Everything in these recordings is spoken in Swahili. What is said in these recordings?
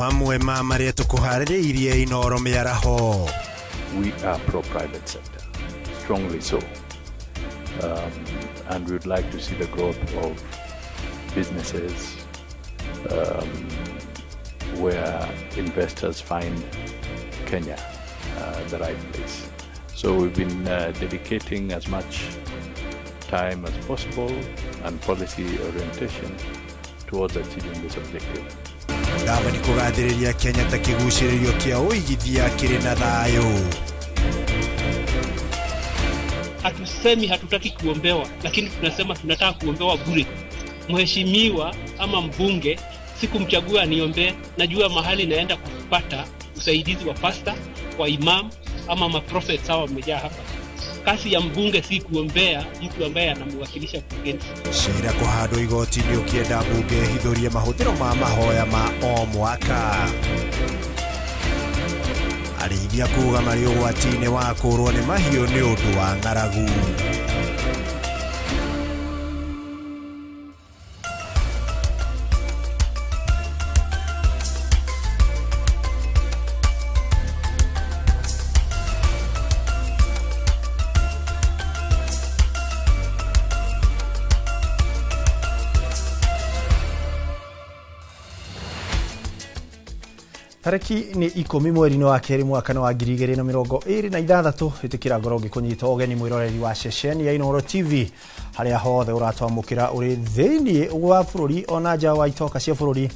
mamwe ma maria tukuhaririirie Inooro Miaraho. We are pro-private sector, strongly so. And we would like to see the growth of businesses where investors find Kenya the right place. So we've been dedicating as much time as possible and policy orientation towards achieving this objective. Ngava ni kugathiriria Kenya ta kiguciririo kia uigithia kiri na thayo. Hatusemi hatutaki kuombewa, lakini tunasema tunataka kuombewa bure. Mheshimiwa ama mbunge sikumchagua niombe, najua mahali naenda kupata usaidizi wa pastor, wa imam ama maprofet sawa wamejaa hapa. Kasi ya mbunge si kuombea mtu ambaye anamwakilisha bungeni. Shira kuhado igoti ni ukienda bunge hithurie mahuthiro ma mahoya ma o mwaka. Arithia kuga mari ugwatine wa kurwo ni mahiu ni undu wa ng'aragu. Tariki ni 10 mweri wa keri mwaka wa 2026 itikira ngorogi kunyita ogeni mwiroreri wa ceceni ya Inooro TV haria hothe uratwamukira uri thiini wa bururi ona nja wa itoka cia bururi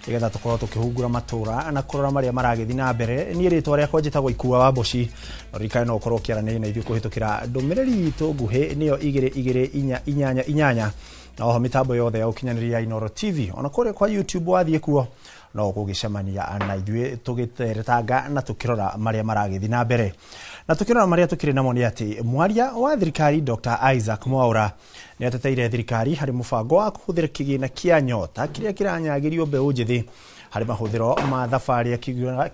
igetha tukorwo tukihungura matura na kurora maria maragithi na mbere ni ritwa ria kwajitagwo Ikua wa Boshi rikane no korwo kiarane na ithu kuhitukira ndumiriri itu nguhi niyo 2288 na oho mitambo yothe ya ukinyaniria Inooro TV ona kore kwa YouTube wathie kuo no kugicemania na ithue tugiteretanga na tukirora maria maragithi na mbere na tukirora maria tukire namo ni ati mwaria wa thirikari Dr. Isaac Mwaura ni ateteire thirikari hari mubango wa kuhuthira kigina kia nyota kiria kiranyagirio mbeu njithi hari mahuthiro ma thafari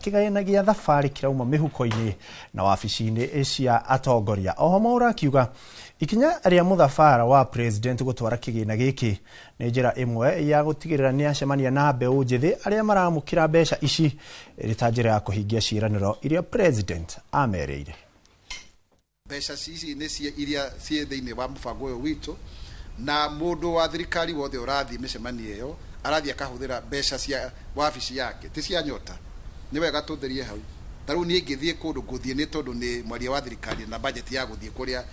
kigainagia thafari kirauma mihuko-ini na wabici-ini cia atongoria. Oho Mwaura akiuga ikinya ria muthafara wa president gutwara kigina giki ni njira imwe ya gutigirira ni acemania na mbeu njithi aria maramukira mbeca ici iri njira ya kuhingia ciraniro iria president ameriire. Mbeca ici ni cia iria cie thiini wa mubango uyu witu na mundu wa thirikari wothe urathi micemanio iyo arathi akahuthira mbeca cia wabici yake ti cia nyota. Ni wega tuthirie hau taru ni ngithie kundu nguthie ni tondu ni mwaria wa thirikari na budget ya guthie kuria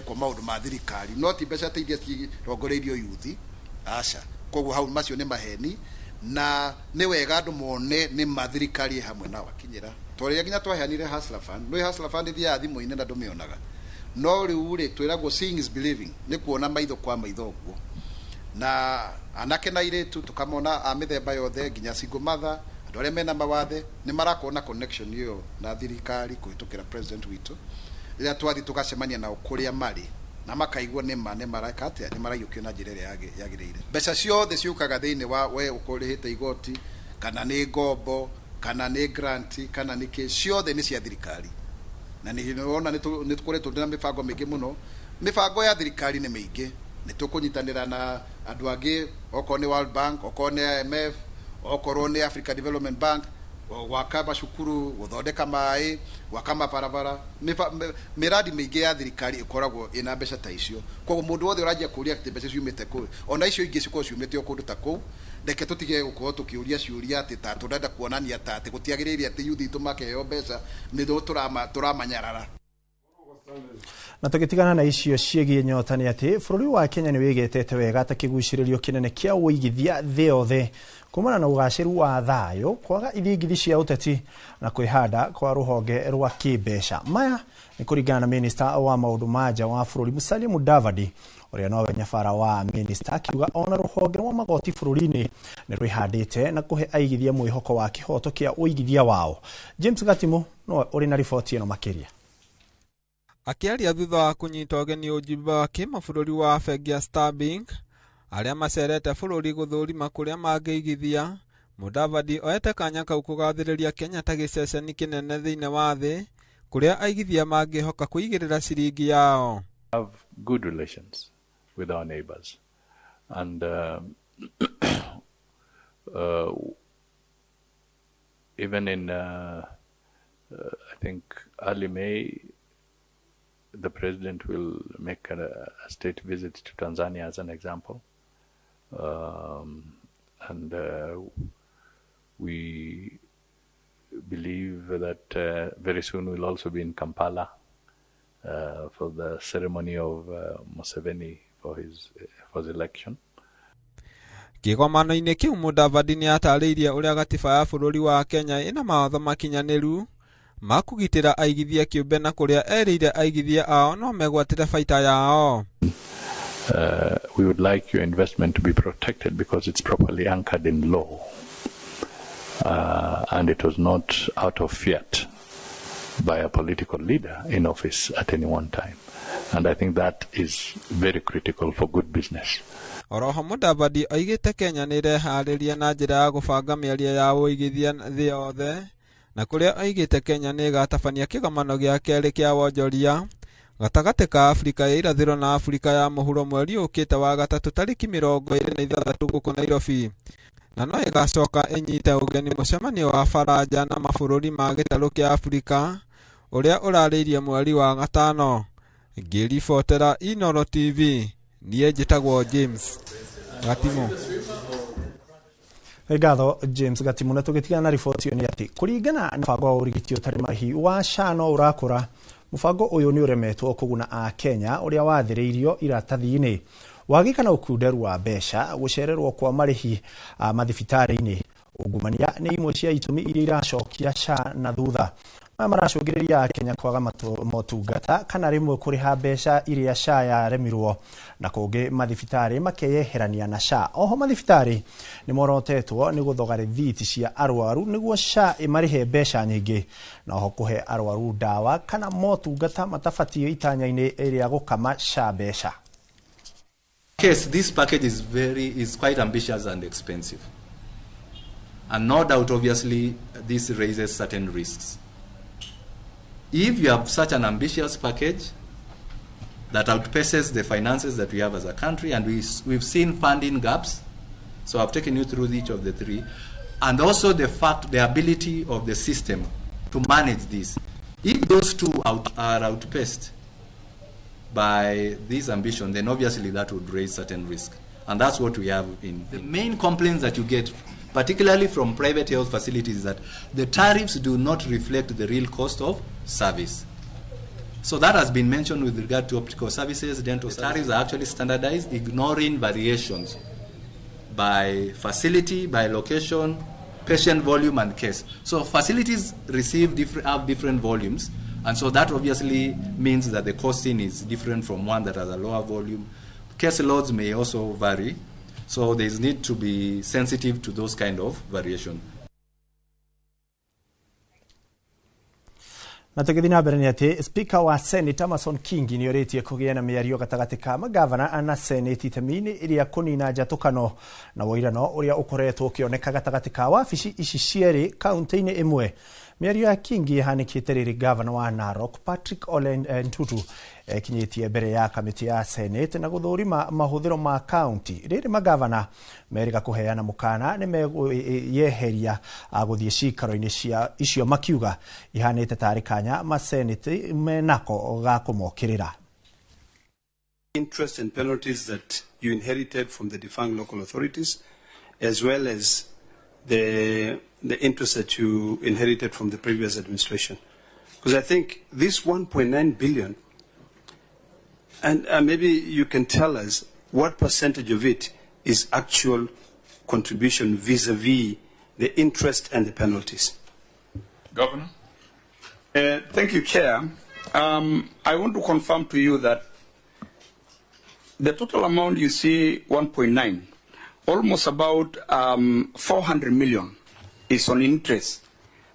kwa maundu ma thirikari no ti mbeca teithia ti rongoreirio yuthi aca koguo hau macio ni maheni na ni wega andu mone ni mathirikari hamwe na wakinyira tore nginya twaheanire hustler fund no hustler fund thia thimu-ini na ndumionaga no riu ri twiragwo seeing is believing ni kuona maitho kwa maitho guo na anake na iretu tukamona a mithemba yothe nginya single mother andu aria mena mawathe ni marakona connection iyo na thirikari kuhitukira president witu ria twathi tukacemania na ukuria mari na makaigwa ni maraka atia ni maraiyukio na njira iria yagirire. Mbeca ciothe ciukaga thiini wa we ukurihite igoti kana ni ngombo kana ni grant kana ni ke ciothe ni cia thirikari na ni wona ni tukoretwo ndina mibango mingi muno. Mibango ya thirikari ni mingi ni tukunyitanira na andu angi okorwo ni World Bank okorwo ni IMF okorwo ni Africa Development Bank gwaka macukuru guthondeka mai gwaka mabarabara miradi mingi ya thirikari ikoragwo ina mbeca ta icio. Koguo mundu wothe urajia kuria ati mbeca ciumite kuri ona icio ingi cikorwo ciumite okundu ta kuu ndeke tutige gukorwo tukiuria ciuria ati ta turenda kuonania ta ati gutiagiriria ati yuthi tumakeheo mbeca ni turamanyarara. Na tugitigana na icio ciegie nyota ni ati bururi wa Kenya ni wigetete wega ta kiguciririo kinene kia uigithia thi yothe kumana na ugaciru wa thayo kwaga ithingithi cia uteti na kwihanda kwa ruhonge rwa kibesha. Maya ni kuringana na minister wa maundu maja wa bururi Musalia Mudavadi uria nowe nyabara wa minister akiuga ona ruhonge rwa magoti bururi-ini ni rwihandite na kuhe aigithia mwihoko wa kihoto kia uigithia wao. James Gatimo no uri na ripoti ino makiria. Akiaria thutha wa kunyita ogeni ujumbe wa kimabũrũri wa bengi ya Starbank aria macerete bururi guthurima kuria mangeigithia, Mudavadi oete kanya kau kugathiriria Kenya ta giceceni kinene thiini wa thi kuria aigithia mangihoka kuigirira ciringi yao. Have good relations with our neighbors and even in, I think, early May, the president will make a state visit to Tanzania as an example. And we believe that very soon we'll also be in Kampala for the ceremony of Museveni for his election. Kĩgomano-inĩ kĩu Mudavadi nĩ atarĩirie ũrĩa gatiba ya bũrũri wa Kenya ĩna mawatho makinyanĩru ma kũgitĩra aigithia kĩũmbe na kũrĩa erĩire aigithia ao no megwatĩre baita yao. We would like your investment to be protected because it's properly anchored in law. And it was not out of fiat by a political leader in office at any one time. And I think that is very critical for good business. Oroho Mudavadi oigĩte Kenya nĩ ĩreharĩria na njĩra ya gũbanga mĩario ya ũigithia thĩ yothe, na kũrĩa oigĩte Kenya nĩ ĩgatabania kĩgomano gĩa kerĩ kĩa wonjoria gatagatĩ ka Afrika ya irathĩro na Afrika ya mũhuro mweri ũkĩte wa gatatũ tarĩki 26 gũkũ Nairobi, na no ĩgacoka ĩnyite ũgeni mũcemanio wa Faraja na mabũrũri ma gĩtarũ kĩa Afrika ũrĩa ũrarĩirie mweri wa gatano. Ngĩribotera Inooro TV, niĩ njĩtagwo James Gatimu. Ngatho James Gatimu, na tũgĩtigana na riboti ĩyo nĩ atĩ kũringana na mũbango wa ũrigiti ũtarĩ marĩhi wa SHA no ũrakũra, mũbango ũyũ nĩ ũremetwo kũguna a Kenya ũrĩa wathĩrĩirio iratathi-inĩ wagĩka na ũkunderu wa mbeca, gũcererwo kwa marĩhi mathibitarĩ-inĩ, ungumania nĩ imwe cia itũmi iria iracokia SHA na thutha. Maracũngĩrĩria Kenya kwaga motungata kana rĩmwe kũrĩha mbeca iria SHA yaremirwo, na kũngĩ mathibitarĩ makeyeherania na SHA. Oho mathibitarĩ nĩ morotetwo nĩ gũthoga rĩthiti cia arwaru nĩguo SHA ĩmarĩhe mbeca nyingĩ, na oho kũhe arwaru ndawa kana motungata matabatie itanya-inĩ rĩa gũkama SHA mbeca. Yes, this package is quite ambitious and expensive. And no doubt, obviously, this raises certain risks. If you have such an ambitious package that outpaces the finances that we have as a country, and we've seen funding gaps, so I've taken you through each of the three, and also the ability of the system to manage this. If those two are outpaced by this ambition, then obviously that would raise certain risk. And that's what we have in the main complaints that you get, particularly from private health facilities, that the tariffs do not reflect the real cost of service. So that has been mentioned with regard to optical services, dental services. Tariffs are actually standardized, ignoring variations by facility, by location, patient volume, and case. So facilities have different volumes, and so that obviously means that the costing is different from one that has a lower volume. Case loads may also vary, so there is need to be sensitive to those kind of variation. Na tũgĩthiĩ na mbere nĩ atĩ Speaker wa Senate Amason Kingi nĩ orĩtie kũgĩa na mĩario gatagatĩ ka magavana na Senate itemi-inĩ ĩrĩa kũnina njatũkano na woirano ũrĩa ũkoretwo ũkĩoneka gatagatĩ ka wabici ici cierĩ kaunti-inĩ ĩmwe. Mĩario ya Kingi ĩhanĩkĩte rĩrĩ gavana wa Narok Patrick Ole Ntutu kinyĩtie mbere ya kamĩtĩ ya Senate na gũthũrima mahũthĩro ma kaunti. Rĩrĩ magavana merĩga kũheana mũkana nĩ meyeheria gũthiĩ cikaro-inĩ icio makiuga ihanĩte tarĩ kanya masenate menako ga kũmokĩrĩra. Interest and penalties that you inherited from the defunct local authorities, as well as the interest that you inherited from the previous administration. Because I think this 1.9 billion, and maybe you can tell us what percentage of it is actual contribution vis-a-vis the interest and the penalties. Governor? Thank you, Chair. I want to confirm to you that the total amount you see, 1.9, almost about 400 million is on interest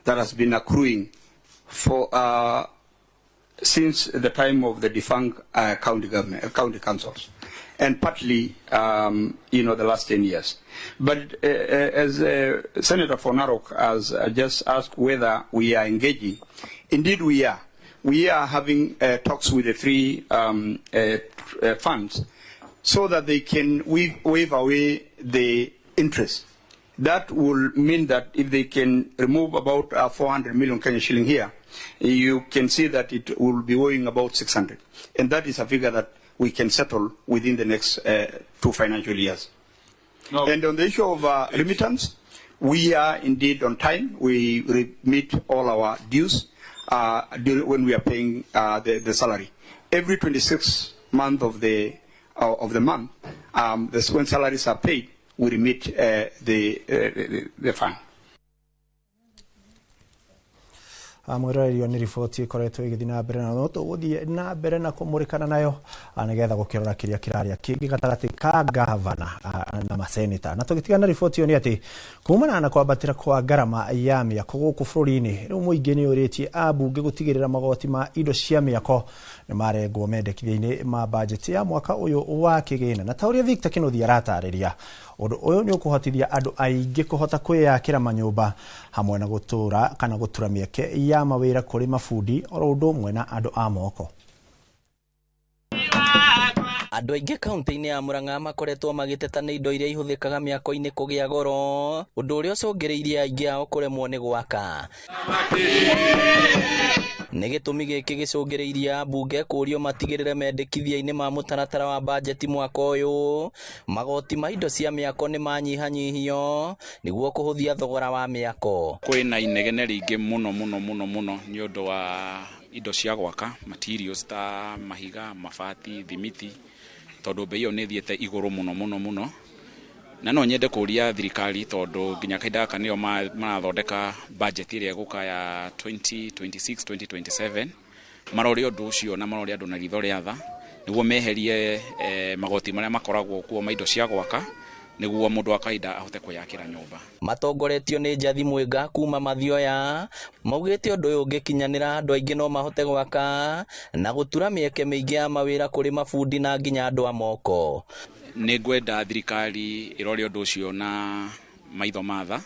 that has been accruing for since the time of the defunct county councils, and partly, the last 10 years. But as Senator for Narok has just asked whether we are engaging, indeed we are. We are having talks with the three funds so that they can waive away the interest. that will mean that if they can remove about 400 million Kenya shilling here, you can see that it will be owing about 600. And that is a figure that we can settle within the next 2 financial years. No. And on the issue of remittance, we are indeed on time. We remit all our dues when we are paying the salary. Every 26th month of the month, when salaries are paid, we remit the fund. Mwiroreri ni riboti ikoretwo igithii na mbere na no tuguthie na mbere na kumurikana nayo nigetha gukirora kiria kiraria kingi gatagati ka gavana na maseneta na tugitigana riboti yo ni ati kumana na kwambatira kwa garama ya miako guku bururi-ini riu muingi ni uritie abunge gutigirira magoti ma indo cia miako ni marengwo mendekithia-ini ma budget ya mwaka uyu wa kigina na tauria Victor Kinuthia aratariria undu uyu ni ukuhotithia andu aingi kuhota kwiyakira manyumba hamwe na gutura kana gutura mieke ya mawira kuri mafundi oro undu umwe na andu a moko. Andu aingi kaunti-ini ya Murang'a makoretwo magiteta ni indo iria ihuthikaga miako-ini kugia goro undu uria ucungiriirie aingi ao kuremwo ni gwaka. Nĩ gĩtũmi gĩkĩ gĩcũngĩrĩirie ambunge kũrio matigĩrĩre mendekithia-inĩ ma mũtaratara wa bajeti mwaka ũyũ magoti ma indo cia mĩako nĩ manyihanyihio nĩguo kũhũthia thogora wa mĩako. Kwĩna inegene rĩingĩ mũno nĩ ũndũ wa indo cia gwaka materials ta mahiga, mabati, thimiti, tondũ bei ĩyo nĩ thiĩte igũrũ mũno. Na no nyende kũria thirikari tondũ nginya kahinda gaka nĩo marathondeka budget ĩrĩa gũka ya 2026-2027 marore ũndũ ũcio na marore andũ na ritho rĩa tha nĩguo meherie magoti marĩa makoragwo kuo ma indo cia gwaka nĩguo mũndũ wa kahinda ahote kwĩyakĩra nyũmba. Matongoretio nĩ Njathi Mwĩnga kuma Mathioya maugĩte ũndũ ũyũ ũngĩkinyanĩra andũ aingĩ no mahote gwaka na gũtura mĩeke mĩingĩ ya mawĩra kũrĩ mabundi na nginya andũ a moko. Nĩ ngwenda thirikari ĩrore ũndũ ũcio na maitho matha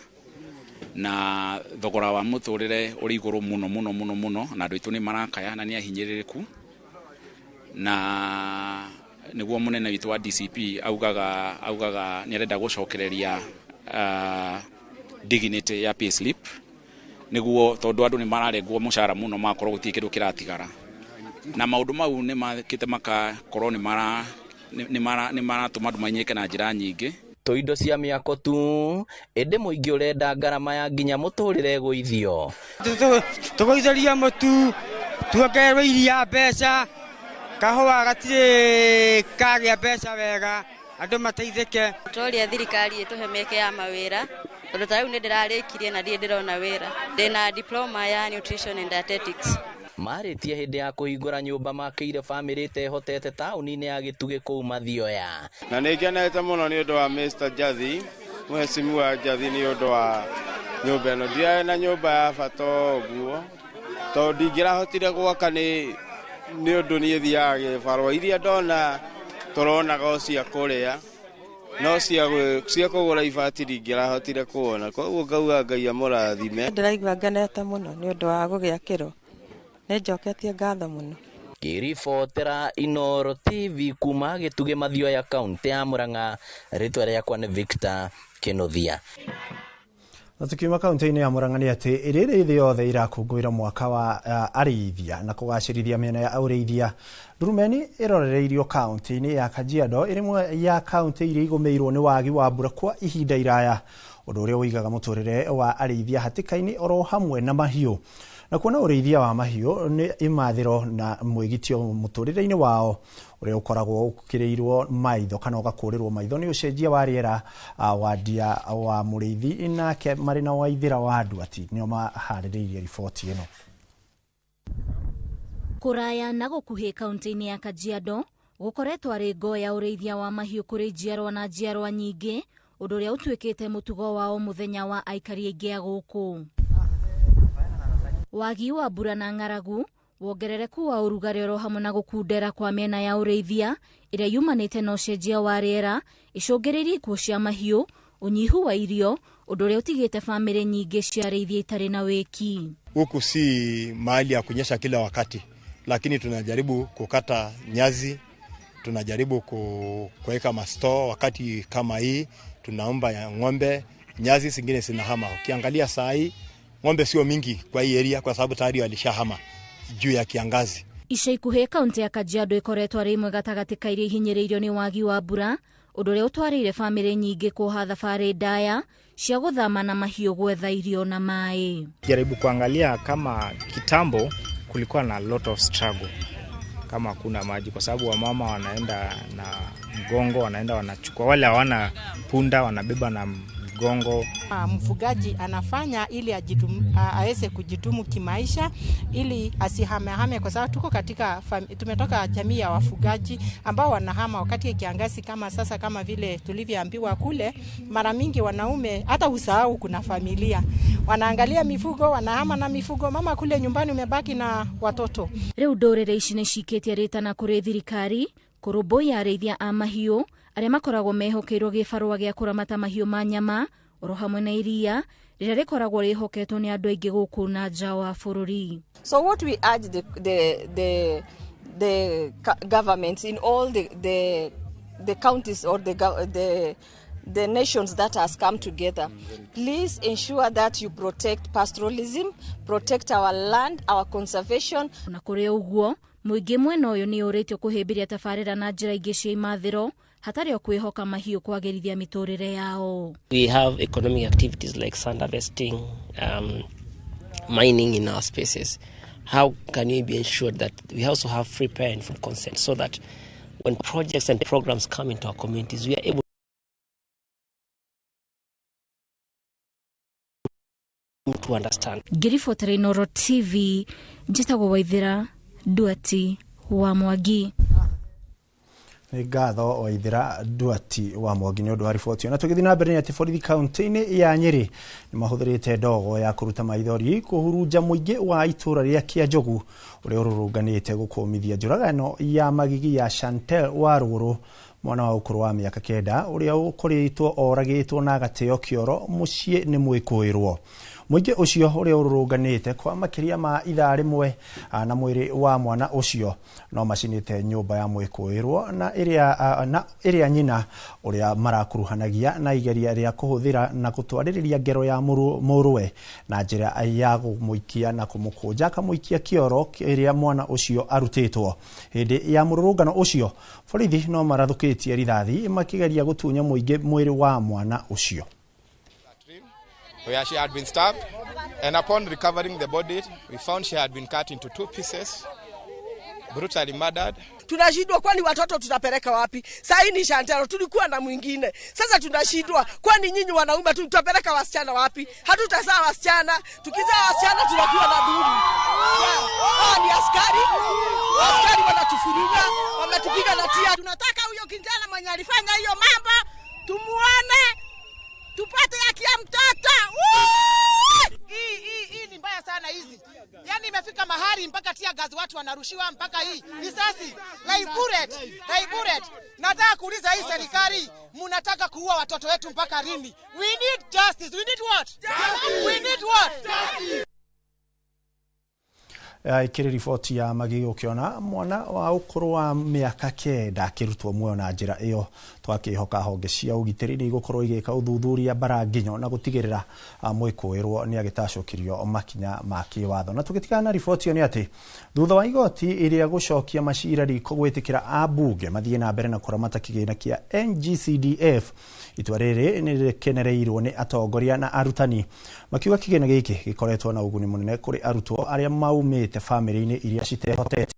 na thogora wa mũtũrĩre ũrĩ igũrũ mũno na andũ aitũ nĩ marakaya na nĩ ahinyĩrĩrĩku na nĩguo mũnene witũ wa DCP augaga nĩ arenda gũcokereria dignity ya payslip nĩguo tondũ andũ nĩ mararengwo mũcara mũno makorwo gũtirĩ kĩndũ kĩratigara na maũndũ mau nĩ makĩte makakorwo nĩ maratũma andũ manyeke na njĩra nyingĩ. To indo cia mĩako tu ĩndĩ mũingĩ ũrenda ngarama ya nginya mũtũrĩre gũithio. Tũgũithĩria mũtu tuongererwo iria mbeca kahũa gatirĩ kagĩa mbeca wega andũ mateithĩke. Tũria thirikari ĩtũhe mĩeke ya mawĩra tondũ ta rĩu nĩ ndĩrarĩkirie na ndirĩ ndĩrona wĩra. Ndĩna diploma ya nutrition and dietetics. Marĩtie hĩndĩ ya kũhingũra nyũmba makĩire bamĩrĩ tehotete taũni-inĩ ya Gĩtugĩ kũu Mathioya. Na nĩngenete mũno nĩ ũndũ wa Mr. Njathi, Mheshimiwa Njathi nĩ ũndũ wa nyũmba ĩno. Ndiarĩ na nyũmba ya bata ũguo tondũ ndingĩrahotire gwaka nĩ ũndũ niĩ thiaga gĩbarũa iria ndona tũronaga o cia kũrĩa no cia kũgũra ibati ndingĩrahotire kuona, koguo ngauga Ngai amũrathime. Ndĩraigua ngenete mũno nĩ ũndũ wa gũgĩakĩrwo. Nĩnjoketie ngatho mũno. Kĩribotera Inooro TV kuma Gĩtugĩ Mathioya kaunti ya Murang'a, rĩtwa rĩakwa nĩ Victor Kinuthia. Na tukiuma kaunti-inĩ ya Murang'a nĩ atĩ rĩrĩ thĩ yothe irakũngũĩra mwaka wa arĩithia na kũgacĩrithia mĩena ya ũrĩithia. Ndurumeni ĩrorereirio kaunti-inĩ ya Kajiado ĩrĩ ya kaunti iria igũmĩirwo nĩ wagi wa mbura kwa ihinda iraya, ũndũ ũrĩa ũigaga mũtũrĩre wa arĩithia hatĩka-inĩ oro hamwe na mahiũ. Na kuona ũrĩithia wa mahiũ nĩ imathĩro na mwĩgitio mũtũrĩre-inĩ wao ũrĩa ũkoragwo ũkĩrĩirwo maitho kana ũgakũrĩrwo maitho nĩ ũcenjia wa rĩera wa ndia wa mũrĩithi nake marĩ na Waithĩra wa Nduati nĩo maharĩrĩirie riboti ĩno. Kũraya na gũkuhĩ kaunti-inĩ ya Kajiado gũkoretwo arĩ ngo ya ũrĩithia wa mahiũ kũrĩ njiarwa na njiarwa nyingĩ, ũndũ ũrĩa ũtuĩkĩte mũtugo wao mũthenya wa aikari aingĩ a gũkũ. Wagi wa mbura na ng'aragu, wongerereku wa ũrugarĩ oro hamwe na gũkundera kwa mĩena ya ũrĩithia ĩrĩa yumanĩte na ũcenjia wa rĩera icũngĩrĩirie ikuũ cia mahiũ, ũnyihu wa irio, ũndũ ũrĩa ũtigĩte bamĩrĩ nyingĩ cia arĩithia itarĩ na wĩki. Huku si mahali ya kunyesha kila wakati, lakini tunajaribu kukata nyasi, tunajaribu kuweka masto wakati kama hii, tunaomba ya ng'ombe nyasi zingine zinahama. Ukiangalia saa hii ng'ombe sio mingi kwa hii area kwa sababu tayari walishahama juu ya kiangazi. Ica ikuhĩ kaunti ya Kajiado ĩkoretwo arĩ imwe gatagatĩ ka iria ihinyĩrĩirio nĩ wagi wa mbura, ũndũ ũrĩa ũtwarĩire bamĩrĩ nyingĩ kũoha thabarĩ ndaya cia gũthama na mahiũ gwetha irio na maĩ. Jaribu kuangalia kama kitambo kulikuwa na lot of struggle kama kuna maji, kwa sababu wamama wanaenda na mgongo, wanaenda wanachukua, wale hawana punda wanabeba na mgongo. Mfugaji anafanya ili aweze kujitumu kimaisha, ili asihamehame, kwa sababu tuko katika tumetoka jamii ya wafugaji ambao wanahama wakati ya kiangazi kama sasa, kama vile tulivyoambiwa kule. Mara mingi wanaume hata usahau kuna familia, wanaangalia mifugo, wanahama na mifugo, mama kule nyumbani umebaki na watoto. Rĩu ndũrĩrĩ ici nĩcikĩtie rĩtana kũrĩ thirikari kũrũmbũiya arĩithia a mahiũ arĩa makoragwo mehokeirwo gĩbarũa gĩa kũramata mahiũ ma nyama oro hamwe na iria rĩrĩa rĩkoragwo rĩhoketwo nĩ andũ aingĩ gũkũ na nja wa bũrũri. So what we urge the governments in all the counties or the nations that has come together, please ensure that you protect pastoralism, protect our land, our conservation. Na kũrĩ ũguo, mũingĩ mwena ũyũ nĩ ũrĩtio kũhĩmbĩria tabarĩra na njĩra ingĩ cia imathĩro hatarĩ o kwĩhoka mahiũ kwagĩrithia mĩtũrĩre yao. We have economic activities like sand harvesting, mining in our spaces. How can we be ensured that we also have free prayer and informed consent, so that when projects and programs come into our communities, we are able to understand. Ngĩribotera Inooro TV, njĩtagwo Waithĩra Nduati wa Mwangi. Ngatho Waithĩra Nduati wa Mwangi nĩ ũndũ wa riboti. Na tũgĩthiĩ na mbere nĩ atĩ borithi kaunti-inĩ ya Nyeri nĩ mahũthĩrĩte ndogo ya kũruta maithori kũhurunja mũingĩ wa itũra rĩa Kĩanjogu ũrĩa ũrũrũnganĩte gũkũmithia njũragano ya magigi ya Chantel Warũrũ, mwana wa ũkũrũ wa mĩaka 9 ũrĩa ũkoretwo oragĩtwo na agateo kĩoro mũciĩ nĩ mwĩkũĩrwo. Mũingĩ ũcio ũrĩa ũrũrũnganĩte kwa makĩria ma ithaa rĩmwe na mwĩrĩ wa mwana ũcio no macinĩte nyũmba ya mwĩkũĩrwo na ĩrĩa nyina ũrĩa marakuruhanagia na igeria rĩa kũhũthĩra na gũtwarĩrĩria ngero ya mũrũwe na njĩra ya kũmũikia na kũmũkũnja akamũikia kĩoro ĩrĩa mwana ũcio arutĩtwo. Hĩndĩ ya mũrũrũngano ũcio, borithi no marathũkĩtie rithathi makĩgeria gũtunya mũingĩ mwĩrĩ wa mwana ũcio. Where she had been stabbed, and upon recovering the body, we found she had been cut into 2 pieces, brutally murdered. Tunashindwa, kwani watoto tutapeleka wapi? Sasa hii ni Chantel, tulikuwa na mwingine. Sasa tunashindwa, kwani nyinyi wanaume tutapeleka wasichana wapi? Hatutazaa wasichana, tukizaa wasichana tunakuwa na duru. Ni askari wanatufuruga, wametupiga na tia. Tunataka huyo kijana mwenye alifanya hiyo mambo tumuone, tupate haki ya mtoto. Hii ni mbaya sana hizi. Yaani imefika mahali mpaka tia gazi watu wanarushiwa mpaka hii. Risasi. Like bullet. Nataka kuuliza hii serikali, mnataka kuua watoto wetu mpaka lini? We need justice. We need what? Justice. We need what? Justice. Ikĩrĩ riboti ya Magigi ũkĩona mwana wa ũkũrũ wa mĩaka 9 akĩrutwo muoyo na njĩra ĩyo, twakĩhoka honge cia ũgitĩri nĩ igũkorwo igĩka ũthuthuria baranginyo na gũtigĩrĩra mwĩkũĩrwo nĩ agĩtacokirio makinya ma kĩwatho. Na tũgĩtigana na riboti ĩyo nĩ atĩ thutha wa igoti ĩrĩa gũcokia macira riko gwĩtĩkĩra ambunge mathiĩ na mbere na kũramata kĩgĩna kĩa NGCDF, itua rĩrĩ nĩ rĩkenereirwo nĩ atongoria na arutani, makiuga kĩgĩna gĩkĩ gĩkoretwo na ũguni mũnene kũrĩ arutwo arĩa maumĩte famĩlĩ-inĩ iria citehotete.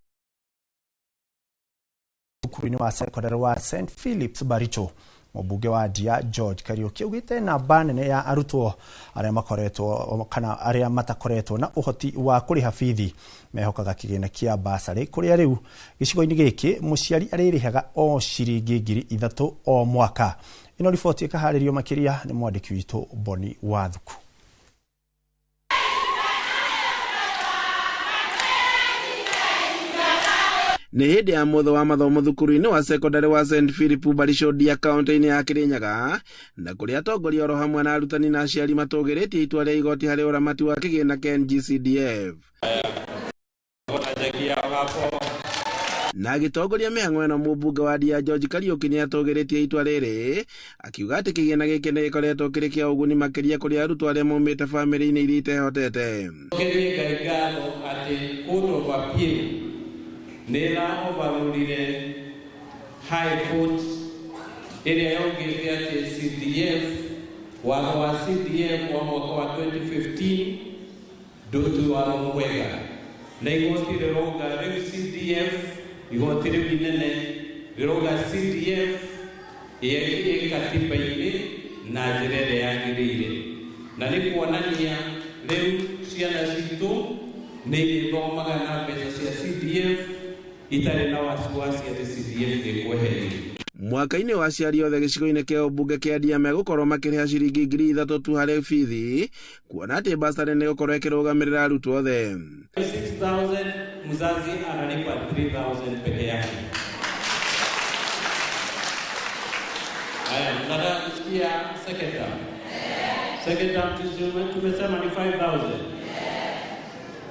Thukuru-inĩ wa secondary wa St Philip's Baricho, mũmbunge wa Ndia George Kariuki augĩte namba nene ya arutwo arĩa makoretwo kana arĩa matakoretwo na ũhoti wa kũrĩha bithi mehokaga kĩgĩna kĩa basarĩ, kũrĩa rĩu gĩcigo-inĩ gĩkĩ mũciari arĩrĩhaga o ciringi 3,000 o mwaka. Ino riboti ĩkaharĩrio makĩria nĩ mwandĩki witũ Boni Wathuku. Nĩ hĩndĩ ya motho wa mathomo thukuru-inĩ wa secondary wa St Philip Baricho Ndia kaunti-inĩ ya Kirinyaga, na kũrĩa atongoria oro hamwe na arutani na aciari matũgĩrĩtie itua rĩa igoti harĩ ũramati wa kĩgĩna kĩa NGCDF. na gitongoria mihang'o ĩno mũmbunge wa Ndia George Kariuki nĩ atogeretie itua rĩrĩ akiuga atĩ kĩgĩna gĩkĩ nĩ gĩkoretwo kĩrĩ kĩa ũguni makĩria kũrĩ arutwo arĩa maumĩte bamĩrĩ-inĩ iria itehotete. Ngai ngatho atĩ Court of Appeal nĩ ĩraovarũrire High Court ĩrĩa yaugĩte atĩ CDF watho wa CDF wa mwaka wa 2015 ndutu watho mwega na igoti rĩrauga rĩu CDF igoti rĩu inene rĩrauga CDF ĩ katiba-inĩ na njĩra ĩrĩa yagĩrĩire na nĩ kuonania rĩu ciana citũ nĩ ithomaga na mbeca cia CDF itarĩ na wasiwasi atĩ CDF ĩkweherio. Mwaka-inĩ wa aciari othe gĩcigo-inĩ kĩa ũmbunge kĩa Ndia megũkorwo makĩrĩha ciringi 3,000 tu harĩ bithi, kuona atĩ basarĩ nĩ gũkorwo ĩkĩrũgamĩrĩra arutwo othe. 6,000 mzazi analipa 3,000 peke yake. Haya, mnataka kusikia second term? Second term tumesema ni 5,000.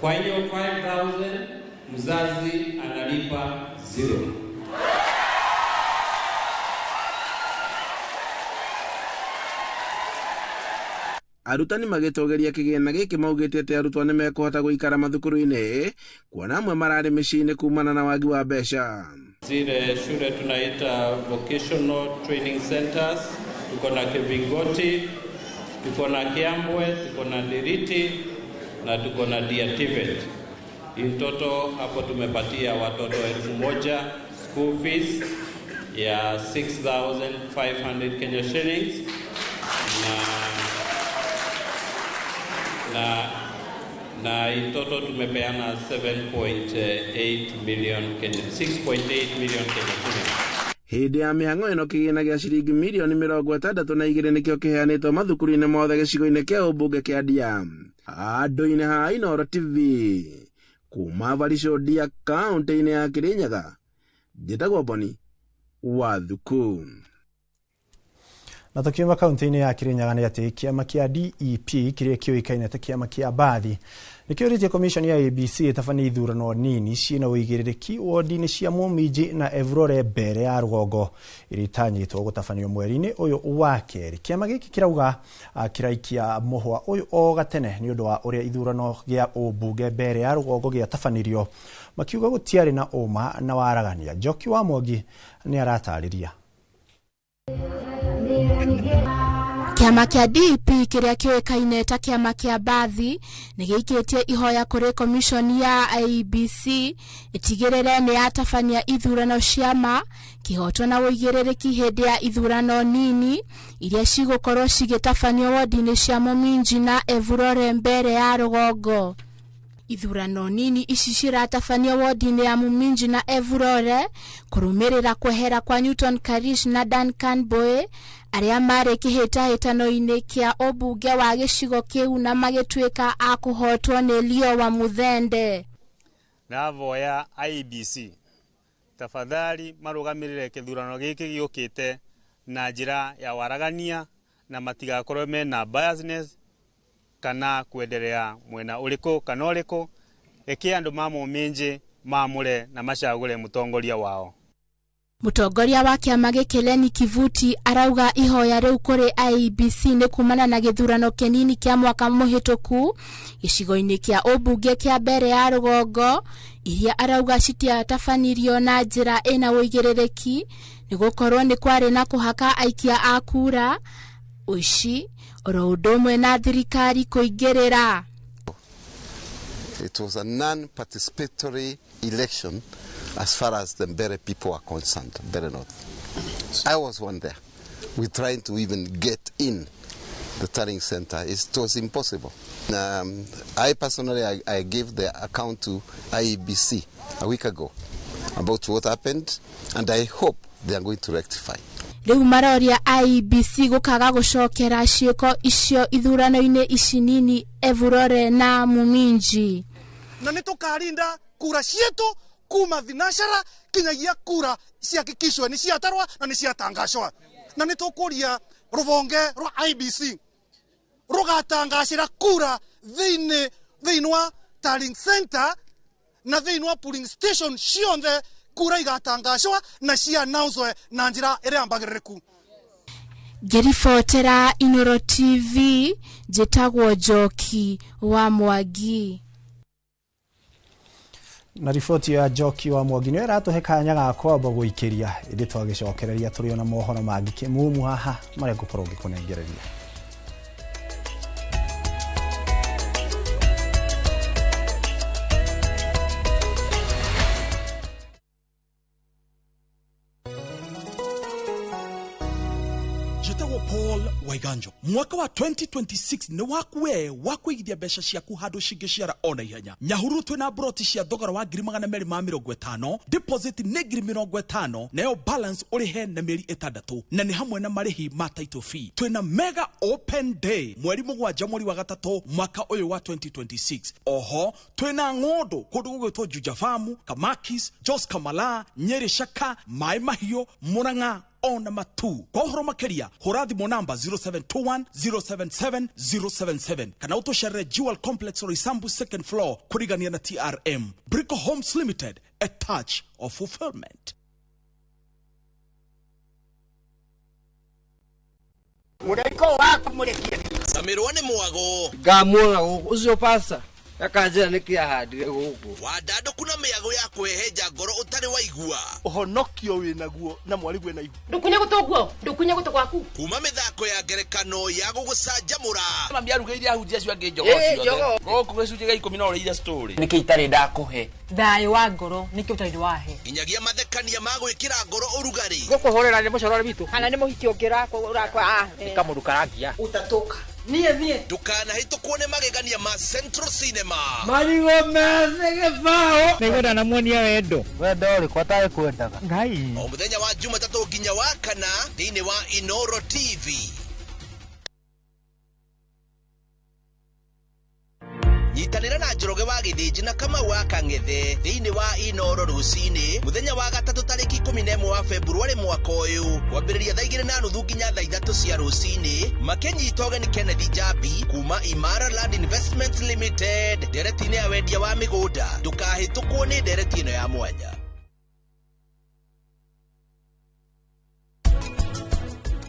Kwa hiyo 5,000 mzazi analipa 0. Arutani magĩtogeria kĩgĩna gĩkĩ maugĩte atĩ arutwo nĩ mekũhota gũikara mathukuru-inĩ kuona amwe mararĩ mĩciĩ-inĩ kumana na wagi wa mbeca. Zile shule tunaita vocational training centers, tuko na Kibingoti, tuko na Kiambwe, tuko na Ndiriti na tuko na Ndia TVET. In total hapo tumepatia watoto 1,000 school fees ya 6,500 Kenya shillings na in total tumepeana 7.8 million Kenya, 6.8 million Kenya shillings. Hĩndĩ ya mĩhang'o ĩno kĩgĩna gĩa ciringi mirioni 62 nĩkĩo kĩheanĩtwo mathukuru-inĩ mothe gĩcigo-inĩ kĩa ũmbunge kĩa Ndia. Handũ-inĩ ha Inooro TV kuma Varicio Ndia kaunti-inĩ ya Kirinyaga, njĩtagwo Boni Wathuku. Na tukiuma kaunti-inĩ ya Kirinyaga nĩ atĩ kĩama kĩa DEP kĩrĩa kĩoĩkaine ta kĩama kĩa Mbathi nĩkĩũrĩtie komishoni ya ABC ĩtabanie ithurano nini ciĩna ũigĩrĩrĩki wodi-inĩ cia Mũminji na Evurore mbere ya Rũgongo iria itanyĩtwo gũtabanio mweri-inĩ ũyũ wa kerĩ. Kĩama gĩkĩ kĩrauga kĩraikia mũhwa ũyũ o gatene nĩ ũndũ wa ũrĩa ithurano gĩa ũmbunge mbere ya Rũgongo gĩatabanirio, makiuga gũtiarĩ na ũma na waragania. Njoki wa Mwangi nĩ aratarĩria. Kĩama kĩa DEP kĩrĩa kĩoĩkaine ta kĩama kĩa Mbathi nĩ gĩikĩtie ihoya kũrĩ komishoni ya IEBC ĩtigĩrĩre nĩ yatabania ithurano cia ma, kĩhoto na ũigĩrĩrĩki hĩndĩ ya ithurano nini iria cigũkorwo cigĩtabanio wodi-inĩ cia Mũminji na Evurore mbere ya Rũgongo. Ithurano nini ici ciratabanio wodi-inĩ ya Mũminji na Evurore kũrũmĩrĩra kwehera kwa Newton Karish na Duncan Boy arĩa marĩ kĩhĩtahĩtano-inĩ kĩa ũmbunge wa gĩcigo kĩu na magĩtuĩka a kũhotwo nĩ Leo wa Muthende. Ndavoya IEBC tafadhali marũgamĩrĩre kĩthurano gĩkĩ gĩũkĩte na njĩra ya waragania na matigakorwo mena biasness kana kwendelea mwena ũrĩkũ kana ũrĩkũ, eke andũ ma Mũminji mamũre na macagũre mũtongoria wao. Mũtongoria wa kĩama gĩkĩ Lenny Kivuti arauga ihoya rĩu kũrĩ IEBC nĩ kumana na gĩthurano kĩnini kĩa mwaka mũhĩtũku gĩcigo-inĩ kĩa ũmbunge kĩa mbere ya Rũgongo iria arauga citiatabanirio na njĩra ĩna ũigĩrĩrĩki nĩ gũkorwo nĩ kwarĩ na kũhaka aikia a kura, ũici, oro ũndũ ũmwe na thirikari kũingĩrĩra. It was a non-participatory election as far as the Mbere people are concerned, Mbere North. I was one there. We tried to even get in the turning center. It was impossible. I personally, I gave the account to IEBC a week ago about what happened, and I hope they are going to rectify. Rĩu maroria IEBC gũkaga gũcokera ciĩko icio ithurano-inĩ ici nini Evurore na Mũminji. Na nĩtũkarinda kura cietu kuma thinashara kinyagia kura ciakikishwe ni ciatarwa na ni ciatangashwa. Na nĩtũkũria rũvonge rwa IEBC rũgatangacĩra kura thĩinĩ wa tallying center na thĩinĩ wa polling station ciothe kura igatangacwa na cia announcwe na njira ĩrĩa ambagĩrĩrĩku. Ngĩribotera Inooro TV, njĩtagwo Njoki wa Mwangi. Na riboti ya Njoki wa Mwangi nĩ ĩratũhe kanya ga kwamba gũikĩria ĩndĩ twagĩcokereria tũrĩ ona mohoro mangĩ kĩmumu haha marĩa ngũkorwo ngĩkũnengereria. Paul Waiganjo, mwaka wa 2026 ni wakuwe wakuigithia mbeca ciaku handu cingĩciara ona ihenya. Nyahururu twina broti cia thogora wa 250, deposit ni 50, nayo balance urihe na mĩeri 6, na ni hamwe na marĩhi ma title fee. Twina mega open day mweri 7 mweri wa gatatu mwaka uyu wa 2026. Oho twina ng'ondo kundu gũgwĩtwo Juja Farm, Kamakis, Jos Kamala, Nyeri Shaka, Mai Mahiũ, Murang'a ona matu. Kwa uhoro makeria hura thimo namba 0721077077 kana utoshere Jewel Complex Roysambu 2nd floor kurigania na TRM. Brico Homes Limited, a touch of fulfillment. Mureko wako murekia Samirwa ni mwago gamura ucio pasa akanjira nikia handire guku wadado kuna miago ya kweheja ngoro utari waigua uhonokio winaguo na mwari gwe na igu ndukunye guto gwaku kuma mithako ya ngerekano ya gugucanjamura mambia rugeire ahunjia cio ange njogo cio goku gicunje ga 10 na ureira story niki itari ndakuhe thayo wa ngoro niki utari wahe inyagia mathekania ma gwikira ngoro urugari gukuhorera ni mucorore bitu kana ni muhiki ungira urakwa nikamurukaragia utatoka nie dukana hito kuone magegania ma Central Cinema marigo meze gifao nigoda na muonia wendo uri kwataye kwendaga ngai o muthenya wa Jumatatu nginya wa kana thini wa Inooro TV. Nyitanira na Njoroge wa Githĩnji na Kamau wa Kang'ethe thĩinĩ wa Inooro rũcinĩ muthenya wa gatatu tarĩki 11 wa Februari mwaka ũyũ kwambĩrĩria thaa 2:30 nginya thaa 3 cia rũcinĩ makĩnyita ũgeni Kennedy Njambi kuma Imara Land Investments Limited ndereti-inĩ ya wendia wa mĩgũnda. Ndũkahĩtũkwo nĩ ndereti ĩno ya mwanya.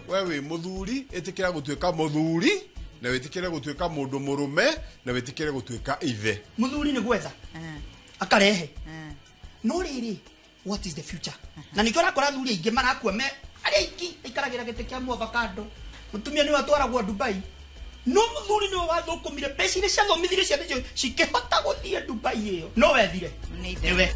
Wewe muthuri itikira gutuika muthuri na wetikire gutuika mundu murume na wetikire gutuika ithe. Muthuri ni gwetha akarehe no riri what is the future na nikora kora thuri ingi marakua me ari iki ikaragira gite kia mu avocado mutumia ni watwaragwo Dubai no muthuri ni wathukumire pesa ile cia thomithire cia ndicio cikihota guthie Dubai iyo no wethire niwe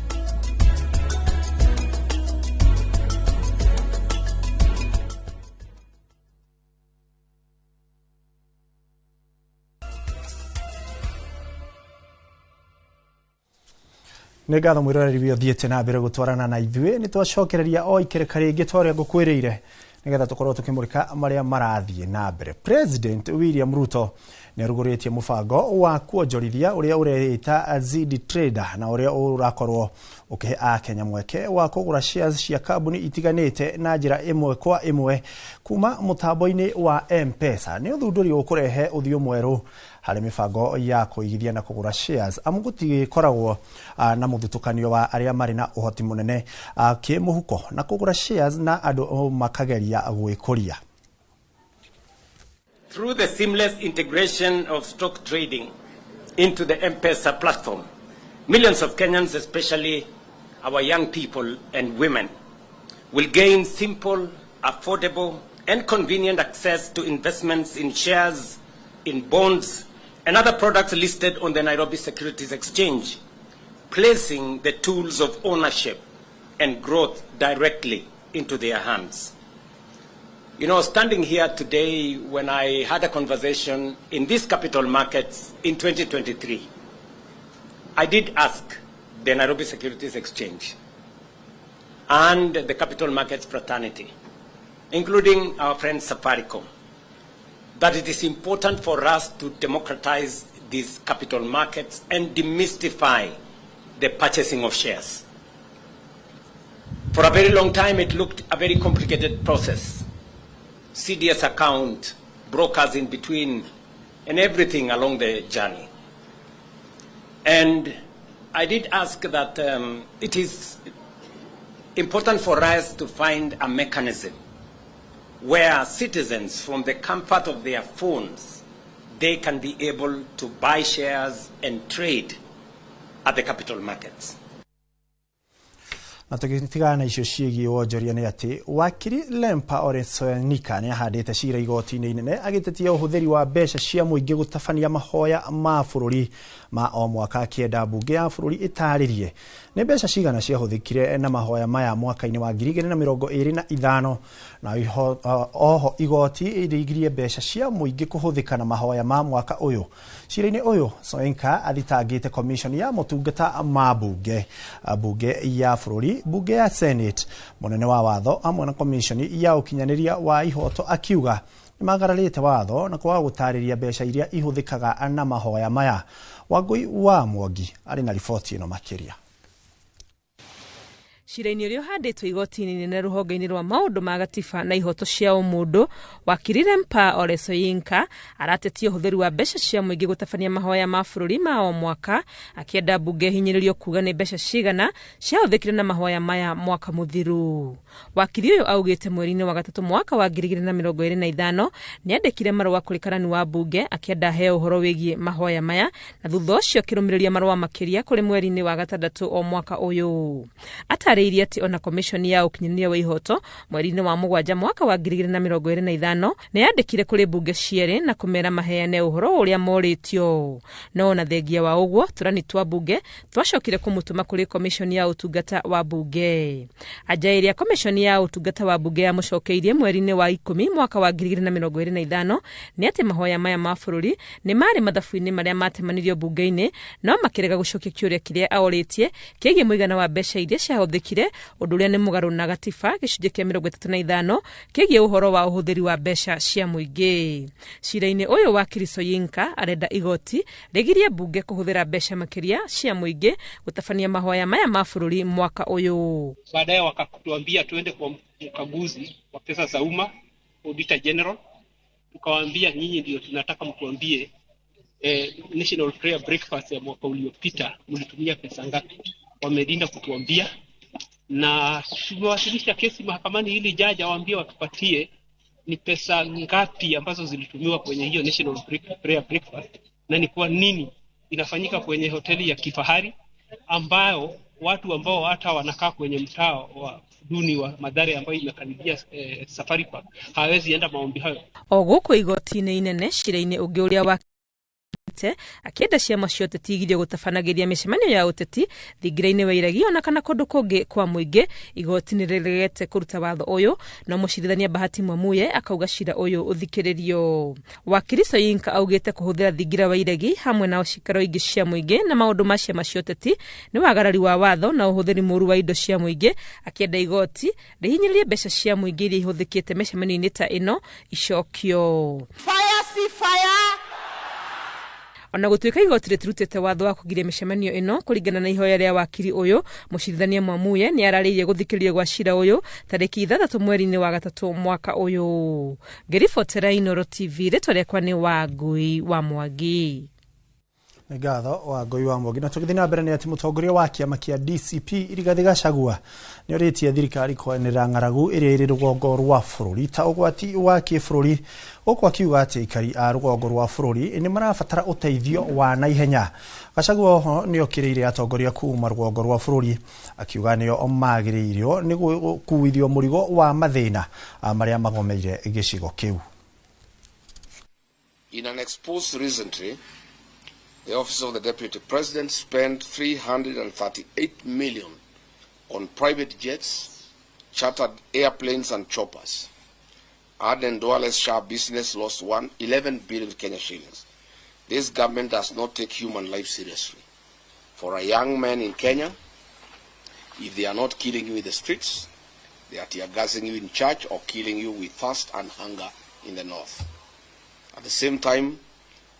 nĩ ngatho mwĩroreri wĩ ũthiĩte na mbere gũtwarana na ithuĩ nĩ twacokereria o ikereka rĩngĩ twarĩa ngũkwĩrĩire nĩgetha tũkorwo tũkĩmũrĩka marĩa marathiĩ na mbere. President William Ruto nĩ arugũrĩtie mũbango wa kuonjorithia ũrĩa ũreĩta Zidi Trader na ũrĩa ũrakorwo ũkĩhe Akenya mweke wa kũgũra shares cia kambuni itiganĩte na njĩra ĩmwe kwa ĩmwe kuma mũtambo-inĩ wa M-Pesa. Nĩ ũthundũri ũkũrehe ũthiũ mwerũ harĩ mĩbango ya kũigithia na kũgũra shares amu gũtikoragwo na mũthutũkanio wa arĩa marĩ na ũhoti mũnene kĩmũhuko na kũgũra shares na andũ makageria gwĩkũria. Through the seamless integration of stock trading into the M-Pesa platform, millions of Kenyans, especially our young people and women, will gain simple, affordable, and convenient access to investments in shares, in bonds, and other products listed on the Nairobi Securities Exchange, placing the tools of ownership and growth directly into their hands. You know, standing here today when I had a conversation in these capital markets in 2023, I did ask the Nairobi Securities Exchange and the capital markets fraternity, including our friend Safaricom, that it is important for us to democratize these capital markets and demystify the purchasing of shares. For a very long time, it looked a very complicated process. CDS account, brokers in between, and everything along the journey. And I did ask that it is important for us to find a mechanism where citizens, from the comfort of their phones, they can be able to buy shares and trade at the capital markets. Na tukitigana icio ciegi wonjoria ni ati wakiri Lempa Orensonika ni ahandite cira igoti-ini inene agitetia uhuthiri wa mbeca cia muingi gutabania mahoya ma bururi ma o mwaka akienda bunge ya bururi itaririe ni mbeca cigana ciahuthikire na mahoya maya mwaka-ini wa 2025 na oho igoti irigirie mbeca cia muingi kuhuthika na mahoya ma mwaka uyu cira-ini uyu Soinka athitangite commission ya motungata ma bunge ya bururi bunge ya Senate munene wa watho amwe na commission ya ukinyaniria wa ihoto akiuga magararite watho na kwa gutariria mbeca iria ihuthikaga na mahoya maya. Wangui wa Mwangi ari na ripoti ino makiria. Cira-ini uria handitwo igoti-ini inene ruhonge-ini rwa maundu ma gatiba na ihoto cia umundu wakiri Lempa Orensoyinka aratetia uhuthiri wa mbeca cia muingi gutabania mahoya ma bururi ma o mwaka akienda bunge hinyiririo kuga ni mbeca cigana ciahuthikire na mahoya maya mwaka muthiru. Wakiri uyu augite mweri-ini wa gatatu mwaka wa 2025 niandikire marua kuri karani wa bunge akienda heo uhoro wigie mahoya maya na thutha ucio kirumiriria marua makiria kuri mweri-ini wa gatandatu o mwaka uyu. Atariirie ati ona commission ya ukinyaniria wa ihoto mweri-ini wa mugwanja mwaka wa 2025 ni yandikire kuri bunge ciere na kumera maheane uhoro uria moritio. No na thengia wa uguo turani twa bunge twacokire kumutuma kuri commission ya utungata wa bunge. Ajairi ya commission ya utungata wa bunge ya mucokeirie mweri-ini wa 10 mwaka wa 2025 ni ati mahoya maya ma bururi ni mari mathabu-ini maria matemanirio bunge-ini no makirega gucokia kiuria kiria aoritie kiegi muigana wa mbeca iria ciahuthikire undu uria ni mugaru na gatiba gicunjĩ kia 35 kiegi uhoro wa uhuthiri wa mbeca cia muingi. Cira-ini uyu wa Orensoyinka arenda igoti rigirie bunge kuhuthira mbeca makiria cia muingi gutabania mahoya maya ma bururi mwaka uyu. Baadaye wakatuambia tuende kwa mkaguzi wa pesa za umma, Auditor General, tukawaambia nyinyi ndio tunataka mtuambie National Prayer Breakfast ya mwaka uliopita mlitumia pesa ngapi. Wamelinda kutuambia na tumewasilisha kesi mahakamani ili jaji awaambie watupatie ni pesa ngapi ambazo zilitumiwa kwenye hiyo National Prayer Breakfast na ni kwa nini inafanyika kwenye hoteli ya kifahari ambayo watu ambao hata wanakaa kwenye mtaa wa duni wa Mathare ambayo imekaribia Safari Park hawezi enda maombi hayo. Oguko igoti-ini inene cira-ini ungi uria wa akienda ciama cia uteti igirio gutabanagiria micemanio ya uteti thingira-ini wa iregi ona kana kundu kungi kwa muingi igoti-ini riregete kuruta watho uyu no mucirithania Bahati Mwamuye akauga cira uyu uthikiririo. Wakiri Soyinka augite kuhuthira thingira wa iregi hamwe na ucikaro ingi cia muingi na maundu ma ciama cia uteti ni wagarari wa watho na uhuthiri muru wa indo cia muingi akienda igoti rihinyiririe mbeca cia muingi iria ihuthikite micemanio-ini ta ino icokio. Fire see fire. Ona gutuika igoti ritirutite watho wa kugiria micemanio ino kuringana na ihoya ria wakiri uyu mucirithania Mwamuye ni araririe guthikiririo gwa cira uyu tariki 3 mweri-ini wa gatatu mwaka uyu. Ngiribotera Inooro TV ritwa riakwa ni Wangui wa Mwangi. Ngatho Wangui wa Mwangi. Na tukithina mbere ni ati mutongoria wa kiama kia DCP Rigathi Gachagua ni oritie thirikari kwenera ng'aragu iria iri rugongo rwa bururi ta ugwati wa kibururi uko akiuga ati ikari a rugongo rwa bururi ni marabatara uteithio wa naihenya. Gachagua ho ni okiriire atongoria kuuma rugongo rwa bururi akiuga ni o magiriirio ni kuithio murigo wa mathina maria magomeire gicigo kiu. In an expose recently, the Office of the Deputy President spent 338 million on private jets, chartered airplanes and choppers. Aden Duale's Shah business lost 11 billion Kenya shillings. This government does not take human life seriously. For a young man in Kenya, if they are not killing you in the streets, they are tear gassing you in church or killing you with thirst and hunger in the north. At the same time,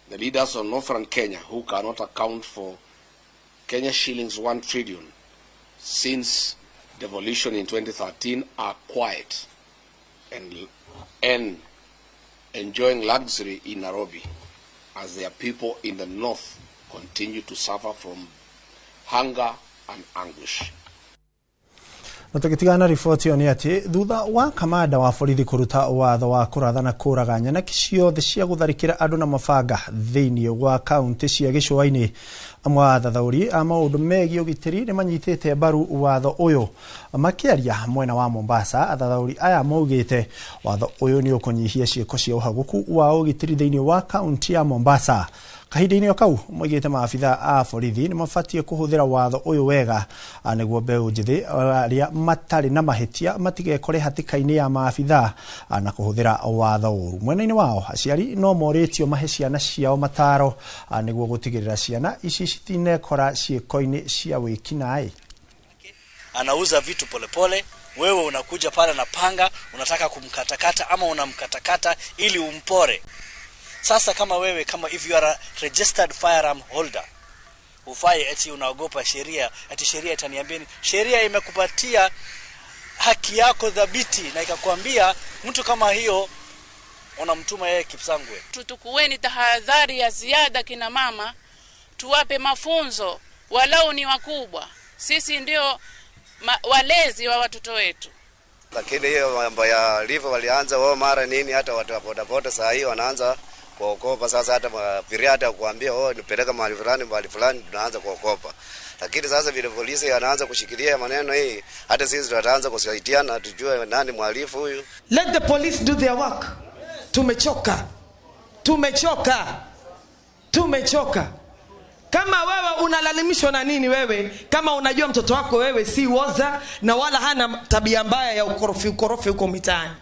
the leaders of northern Kenya, who cannot account for Kenya shillings 1 trillion since devolution in 2013, are quiet and enjoying luxury in Nairobi as their people in the north continue to suffer from hunger and anguish. Na tukitigana riboti yo ni ati thutha wa kamanda wa borithi kuruta watho wa kurathana kuraga nyanaki ciothe cia gutharikira andu na mabanga thiini wa kaunti cia Gicũa-inĩ, amwe a athathaũri a maũndũ megiĩ ũgitĩri nĩ manyitĩte mbaru watho ũyũ. Makĩaria mwena wa Mombasa, athathaũri aya maugĩte watho ũyũ nĩ ũkũnyihia ciĩko cia ũhaguku wa ũgitĩri thĩinĩ wa kaunti ya Mombasa. Kahinda-inĩ o kau moigĩte maabitha a borithi nĩ mabatie kũhũthĩra watho ũyũ wega nĩguo mbeũ njĩthĩ arĩa matarĩ na mahĩtia matigekore hatĩka-inĩ ya maabitha na kũhũthĩra watho ũru. Mwena-inĩ wao aciari no morĩtio mahe ciana ciao mataro nĩguo gũtigĩrĩra ciana ici citinekora ciĩko-inĩ cia wĩkinaĩ. Anauza vitu polepole, wewe unakuja pale na panga, unataka kumkatakata ama unamkatakata ili umpore. Sasa kama wewe, kama if you are a registered firearm holder, ufai eti unaogopa sheria, eti sheria itaniambia. Sheria imekupatia haki yako dhabiti na ikakwambia mtu kama hiyo unamtuma yeye Kipsangwe. Tutukueni tahadhari ya ziada kina mama, tuwape mafunzo, walau ni wakubwa. Sisi ndio walezi wa watoto wetu. Lakini hiyo mambo ya livo walianza wao mara nini, hata watu wa bodaboda saa hii wanaanza kuokopa. Sasa hata mapiria hata kuambia nipeleka mahali fulani tunaanza kuokopa. Lakini sasa vile polisi anaanza kushikilia maneno hii, hata sisi tutaanza kusaidiana tujue nani mhalifu huyu. Let the police do their work. Tumechoka. Kama wewe unalalimishwa na nini wewe, kama unajua mtoto wako wewe si woza na wala hana tabia mbaya ya ukorofi huko mitaani.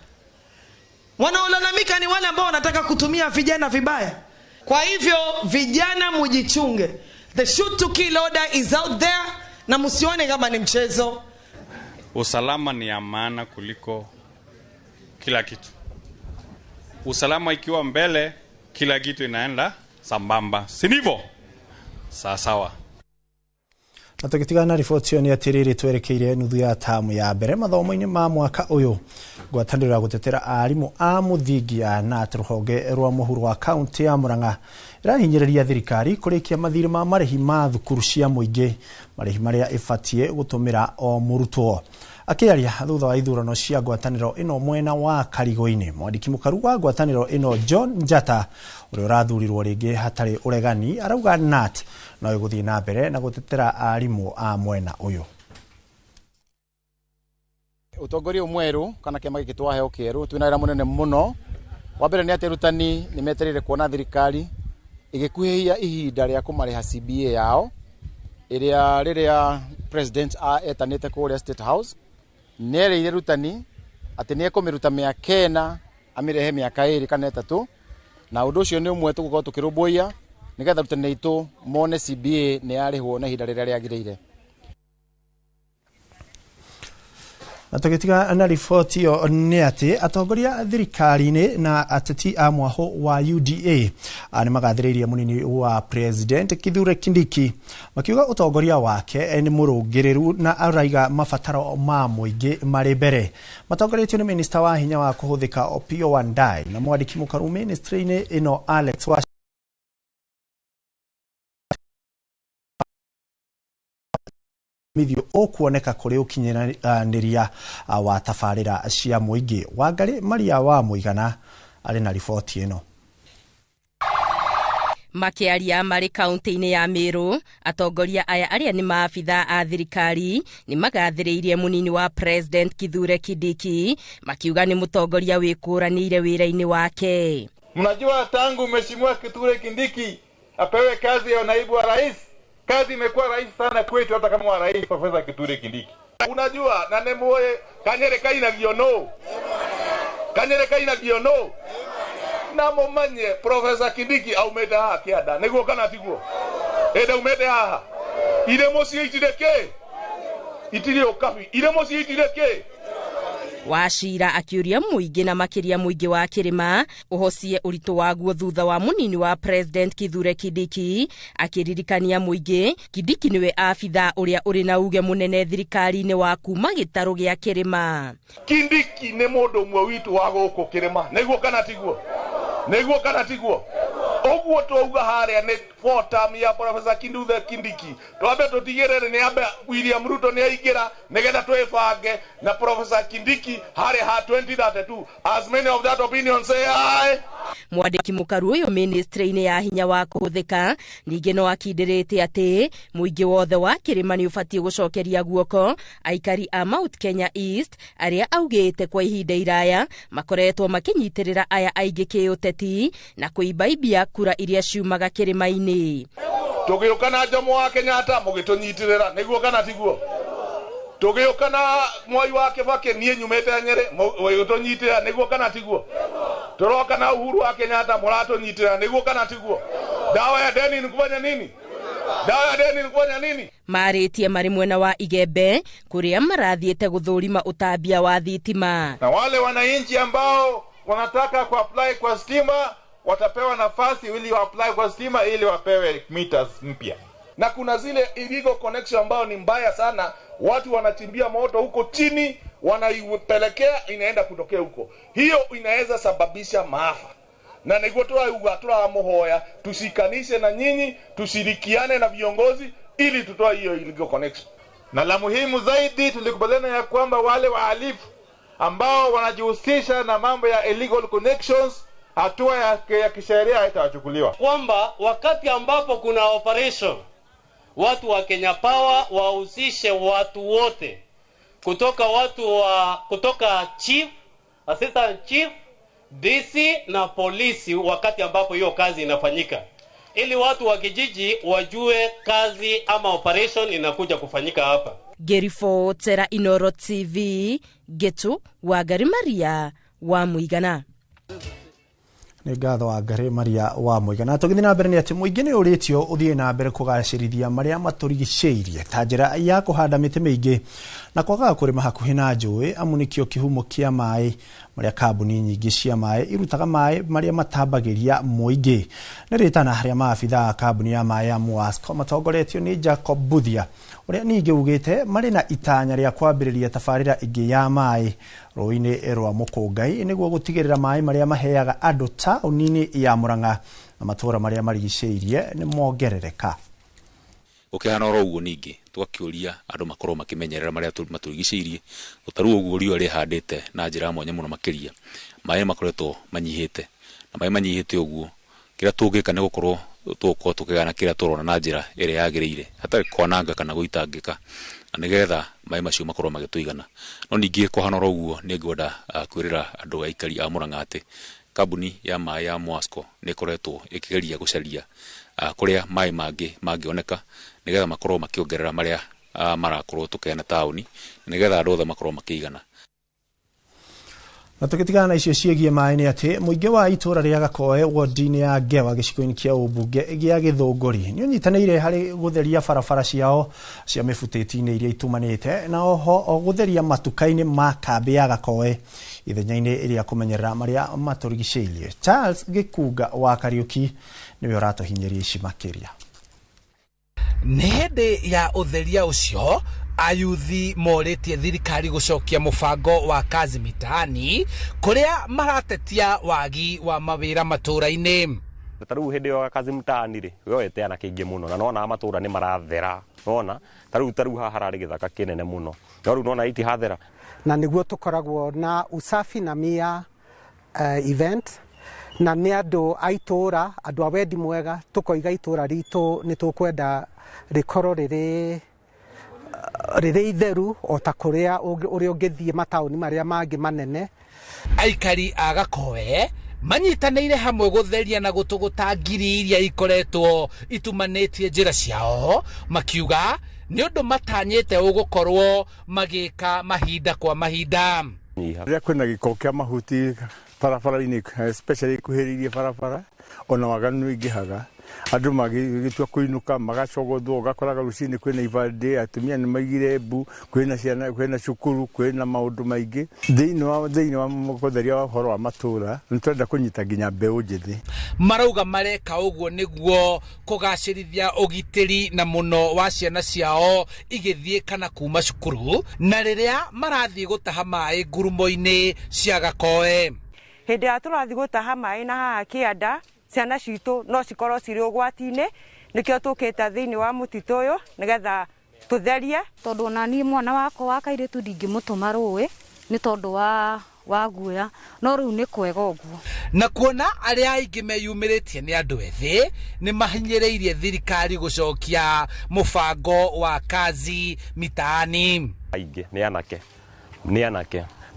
Wanaolalamika ni wale ambao wanataka kutumia vijana vibaya. Kwa hivyo vijana mujichunge. The shoot to kill order is out there na msione kama ni mchezo. Usalama ni amana kuliko kila kitu. Usalama ikiwa mbele, kila kitu inaenda sambamba. Si ndivyo? Sawa. Na tukitigana riboti yo ni atiriri twerekeire nuthu ya tamu ya mbere mathomo-inĩ ma mwaka ũyũ. Ngwatanĩro ya gũtetera arimũ a mũthingi na rũhonge rwa mũhuro wa kaunti ya Murang'a ĩrahinyĩrĩria thirikari kũrĩkia mathirĩ ma marĩhi ma thukuru cia mũingĩ, marĩhi marĩa ĩbatie gũtũmĩra o mũrutwo. Akĩaria thutha wa ithurano cia ngwatanĩro ĩno mwena wa Karigũ-inĩ, mwandĩki mũkaru wa ngwatanĩro ĩno John Njata ũrĩa ũrathurirwo rĩngĩ hatarĩ ũregani arauga NAT no ĩgũthiĩ na mbere na gũtetera arimũ a mwena ũyũ. Utongoria mweru kana kĩama gĩkĩ twaheo kĩerũ twĩna wĩra mũnene mũno. Wa mbere nĩ atĩ arutani nĩ metereire kuona thirikari ĩgĩkuhĩhia ihinda rĩa kũmarĩha CBA yao ĩrĩa rĩrĩa president etanĩte kũrĩa State House. Nĩerĩire arutani atĩ nĩ ekũmĩruta mĩaka 4 amĩrehe mĩaka 2 kana 3, na ũndũ ũcio nĩ ũmwe tũgũkorwo tũkĩrũmbũiya nĩgetha arutani aitũ mone CBA nĩ yarĩhwo na ihinda rĩrĩa rĩagĩrĩire. Na tũgĩtiga na riboti yo nĩ atĩ atongoria thirikari-inĩ na ateti a mwaho wa UDA nĩ magathĩrĩirie mũnini wa president Kithure Kindiki makiuga ũtongoria wake nĩ mũrũngĩrĩru na araiga mabataro ma mũingĩ marĩ mbere. Matongoretio nĩ minister wa hinya wa kũhũthĩka Opiyo Wandayi na mwandĩki mũkaru ministry-inĩ ĩno Alex mithio okuoneka kuri ukinyanĩria wa tabarĩra cia mũingĩ. Wangari Maria wa Mũigana arĩ na riboti ĩno. Makiaria marĩ kaunti-inĩ ya Meru, atongoria aya arĩa nĩ maabitha a thirikari nĩ magathĩrĩirie mũnini wa president Kithure Kindiki makiuga nĩ mũtongoria wĩkũranĩire wĩra-inĩ wake. Mnajua tangu mheshimiwa Kithure Kindiki apewe kazi ya naibu wa rais, kazi imekuwa rahisi sana kwetu hata kama wa rais Profesa Kithure Kindiki. Unajua na nemoe kanyere kaina giono. Kanyere kaina giono. Na momanye Profesa Kindiki aumeda ha kiada. Neguo kana tiguo. Eda umeda ha. Ile mosi itireke. Itiri okapi. Ile mosi itireke. Wachira akiuria mũingĩ na makĩria mũingĩ wa Kĩrĩma ũhocie ũritũ waguo thutha wa mũnini wa president Kithure Kindiki akĩririkania mũingĩ Kindiki niwe abitha ũrĩa ũrĩ na uge mũnene thirikari-inĩ wa kuma gĩtarũ gĩa Kĩrĩma. Kindiki nĩ mũndũ ũmwe witũ wa gũkũ Kĩrĩma. Nĩguo kana tiguo. Nĩguo kana tiguo. Oguo twauga haria ni for term ya Professor Kinduthe Kindiki. Twambe tutigirire ni ambe William Ruto ni aingira nigetha twebange na Professor Kindiki haria ha 2032. As many of that opinion say aye. Mwandiki mukaru uyu ministry-ini ya hinya wa kuhuthika ningi no akindirite ati muingi wothe wa kirima ni ubatie gucokeria guoko aikari a Mount Kenya East aria augite kwa ihinda iraya makoretwo makinyitirira aya aingi kiuteti na kuibaibia kura iria ciumaga kirima-ini. Tugiukana Jomo wa Kenyatta mugitunyitirira niguo kana tiguo. Tugiukana Mwai wa Kibaki nie nyumete Nyeri mugitunyitirira niguo kana tiguo. Turoka na Uhuru wa Kenyatta muratunyitira niguo kana tiguo. Dawa ya deni ni kufanya nini? Dawa ya deni ni kufanya nini? Maritie mari mwena wa Igembe kuria marathiete guthurima utambia wa thitima. Na wale wananchi ambao wanataka kuapply kwa stima watapewa nafasi ili waapply kwa stima ili wapewe meters mpya. Na kuna zile illegal connection ambao ni mbaya sana, watu wanachimbia moto huko chini wanaipelekea inaenda kutokea huko. Hiyo inaweza sababisha maafa. Na niguo turaga muhoya tushikanishe na nyinyi, tushirikiane na viongozi ili tutoe hiyo illegal connection. Na la muhimu zaidi tulikubaliana ya kwamba wale wahalifu ambao wanajihusisha na mambo ya illegal connections hatua ya kisheria itachukuliwa. Kwamba wakati ambapo kuna operation watu wa Kenya Power wahusishe watu wote kutoka chief, assistant chief, DC na polisi wakati ambapo hiyo kazi inafanyika, ili watu wa kijiji wajue kazi ama operation inakuja kufanyika hapa. Gerifo Tera Inoro TV Getu wa Garimaria wa Muigana. Nĩ ngatho wa Ngari Maria wa Muigana. Tũgĩthiĩ na mbere nĩ atĩ mũingĩ nĩ ũrĩtio ũthiĩ na mbere kũgacĩrithia marĩa matũrigicĩirie ta njĩra ya kũhanda mĩtĩ mĩingĩ na kwaga kũrĩma hakuhĩ na njũĩ, amu nĩkĩo kĩhumo kĩa maĩ marĩa kambuni nyingĩ cia maĩ irutaga maĩ marĩa matambagĩria mũingĩ. Nĩ rĩtana harĩa maabitha kambuni ya maĩ ya MWASCO matongoretio nĩ Jacob Buthia ũrĩa ningĩ ugĩte marĩ na itanya rĩa kwambĩrĩria tabarĩra ĩngĩ ya maĩ rũĩ-inĩ rwa Mũkũngai nĩguo gũtigĩrĩra maĩ marĩa maheaga andũ taũni-inĩ ya Murang'a na matũũra marĩa marigicĩirie nĩ mongerereka. Ukihana oro uguo ningi twakĩũria andũ makorwo makimenyerera marĩa matũrigicĩirie ũtaru uguo riũa rĩhandĩte na njĩra mwanya mũno makĩria maĩ makoretwo manyihĩte na maĩ manyihĩte uguo kĩrĩa tũngĩka nĩ gũkorwo tukigana kĩrĩa tũrona na njĩra ĩrĩa yagĩrĩire hatarĩ kwananga kana gũitangĩka na nĩgetha maĩ macio makorwo magĩtũigana. No ningĩ kũhana oro uguo nĩ ngwenda kwĩrĩra andũ aikari a Murang'a atĩ kambuni ya maĩ ya MWASCO nĩ ĩkoretwo ĩkĩgeria gũcaria kũrĩa maĩ mangĩ mangĩoneka nĩgetha makorwo makĩongerera marĩa marakorwo tũkĩona taũni nĩgetha andũ othe makorwo makĩigana. Na tũgĩtigana na icio ciĩgiĩ maĩ nĩ atĩ mũingĩ wa itũũra rĩa Gakoe wodi-inĩ ya Ngewa gĩcigo-inĩ kĩa ũmbunge gĩa Gĩthũngũri nĩ ũnyitanĩire harĩ gũtheria barabara ciao cia mĩbutĩti-inĩ iria itumanĩte na oho gũtheria matuka-inĩ ma kambĩ ya Gakoe ithenya-inĩ ĩrĩa kũmenyerera marĩa matũrigicĩirie. Charles Gĩkunga wa Kariũki nĩwe ũratũhinyĩria ici makĩria. Nĩ hĩndĩ ya ũtheria ũcio ayuthi morĩtie thirikari gũcokia mũbango wa kazi mitaani kũrĩa maratetia wagi wa mawĩra matũũra-inĩ. Tarĩu hĩndĩ ya kazi mitaani rĩ yoete ana kĩingĩ mũno na nona matũũra nĩ marathera nona tarĩu haha hararĩ gĩthaka kĩnene mũno no rĩu nona itihathera na nĩguo tũkoragwo na usafi na mia event na nĩ andũ a itũũra andũ a wendi mwega tũkoiga itũũra ritũ nĩ tũkwenda rĩkorwo rĩrĩ itheru o ta kũrĩa ũrĩa ũngĩthiĩ mataũni marĩa mangĩ manene. Aikari a Gakoe manyitanĩire hamwe gũtheria na gũtũgũta ngiri iria ikoretwo itumanĩtie njĩra ciao makiuga nĩ ũndũ matanyĩte ũgũkorwo magĩka mahinda kwa mahinda. Rĩrĩa kwĩna gĩko kĩa mahuti barabara-inĩ especially kuhĩrĩirie barabara ona waganu ingĩhaga andũ magĩtua kũinũka magacogothwo ũgakoraga rũcinĩ kwĩna ibandĩ atumia nĩ maigire mbu kwĩna ciana kwĩna cukuru kwĩna maũndũ maingĩ thĩinĩ wa mũtheria wa ũhoro wa matũũra nĩ tũrenda kũnyita nginya mbeũ njĩthĩ. Marauga mareka ũguo nĩguo kũgacĩrithia ũgitĩri na mũno wa ciana ciao igĩthiĩ kana kuma cukuru na rĩrĩa marathiĩ gũtaha maĩ ngurumo-inĩ cia Gakoe. Hĩndĩ ya tũrathiĩ gũtaha maĩ na haha kĩanda ciana citũ no cikorwo cirĩ ũgwati-inĩ nikĩo tũkĩte thĩinĩ wa mũtitũ ũyũ nĩgetha tũtherie tondũ ona niĩ mwana wako wa kairĩtu ndingĩmũtũma rũĩ nĩ tondũ wa guoya no rĩu nĩ kwega ũguo. Na kuona arĩa aingĩ meyumĩrĩtie nĩ andũ ethĩ nĩ mahinyĩrĩirie thirikari gũcokia mũbango wa kazi mitaani. Aingĩ nĩ anake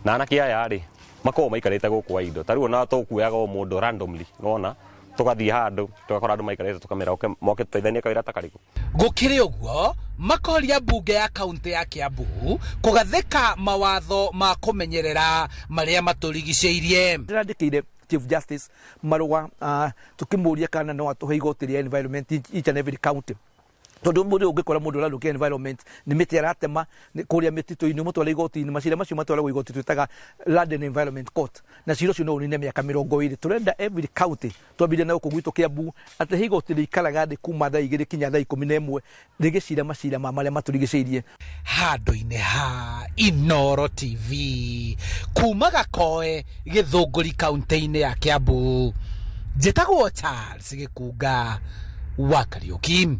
na anake aya rĩ makorwo maikarĩte gũkũ wa indo tarĩu ona tũkuoyaga o mũndũ randomly nona tugathiĩ handũ tugakora andũ maikarĩte tukamera moke tũteithanie kawĩra ta karĩkũ. Gũkĩrĩ ũguo makoria mbunge ya kaunti ya Kiambu kũgathĩka mawatho ma kũmenyerera marĩa matũrigicĩirie. Ndĩrandĩkĩire Chief Justice marũa tukĩmũria kana no atũhe igoti rĩa environment each and every county. Tondũ mũndũ ũngĩkora mũndũ ũrathũkia environment nĩ mĩtĩ aratema kũrĩa mĩtitũ-inĩ mũtware igoti-inĩ macira macio matwaragwo igoti twĩtaga Land and Environment Court na cira ũcio no ũnine mĩaka 20. Tũrenda every county twambire na gũkũ gwitũ Kiambu atĩ igoti rĩikaraga thĩ kuma thaa 2 kinya thaa 11 rĩgĩcira macira marĩa matũrigicĩirie. Handũ-inĩ ha Inooro TV kuma Gakoe Gĩthũngũri kaunti-inĩ ya Kiambu njĩtagwo Charles Gĩkunga wa Kariũki.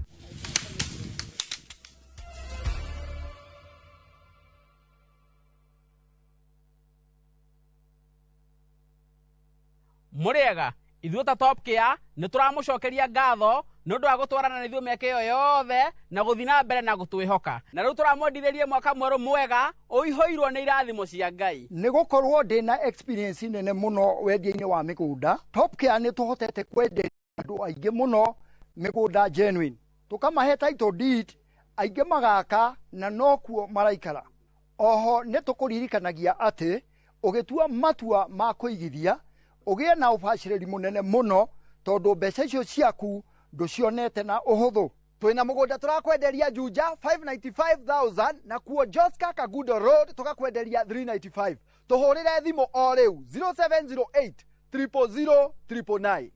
Muriega ithuĩ ta Top Care nĩ tũramũcokeria ngatho nĩ ũndũ wa gũtwarana na ithuĩ mĩaka ĩyo yothe na gũthiĩ na mbere na gũtwĩhoka na rĩu tũramwendithĩrie mwaka mwerũ mwega ũihũirwo nĩ irathimo cia Ngai. Nĩ gũkorwo ndĩna experience nene mũno wendia-inĩ wa mĩgũnda. Top Care nĩ tũhotete kwenderia andũ aingĩ mũno mĩgũnda genuine tũkamahe title deed aingĩ magaka na nokuo maraikara. Oho nĩ tũkũririkanagia atĩ ũgĩtua matua ma kũigithia ũgĩe na ũbacĩrĩri mũnene mũno tondũ mbeca icio ciaku ndũcionete na ũhũthũ. Twĩna mũgũnda tũrakwenderia Juja 595,000 na kuo Joska Kagudo Road tũgakwenderia 395. Tũhũrĩre thimũ o rĩu 0708 000 999.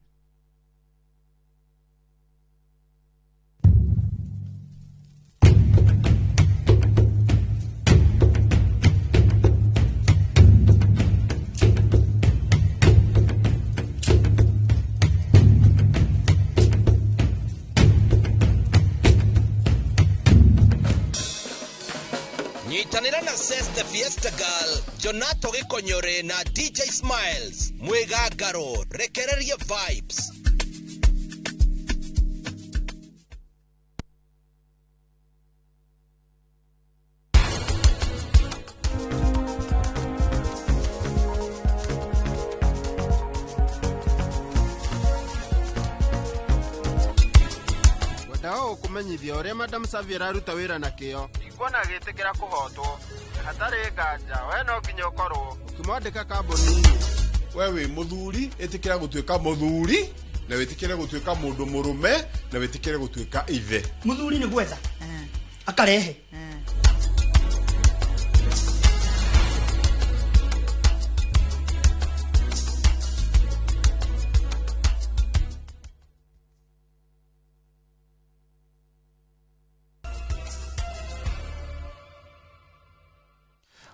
Nyitanĩra na Ses the Fiesta Girl, Jonato Gĩkonyore na DJ Smiles, Mwĩgangaro, rekereria vibes. Ndao kumenyithia ũrĩa Madam Xavier aruta wĩra na kĩo. Ikuona gĩtĩkĩra kũhotwo. Hatarĩ nganja, we no nginya ũkorwo ukimwandĩka kambuni-inĩ. We wĩ mũthuri, ĩtĩkĩra gũtuĩka mũthuri, na wĩtĩkĩre gũtuĩka mũndũ mũrũme, na wĩtĩkĩre gũtuĩka ithe. Mũthuri nĩ gwetha. Akarehe.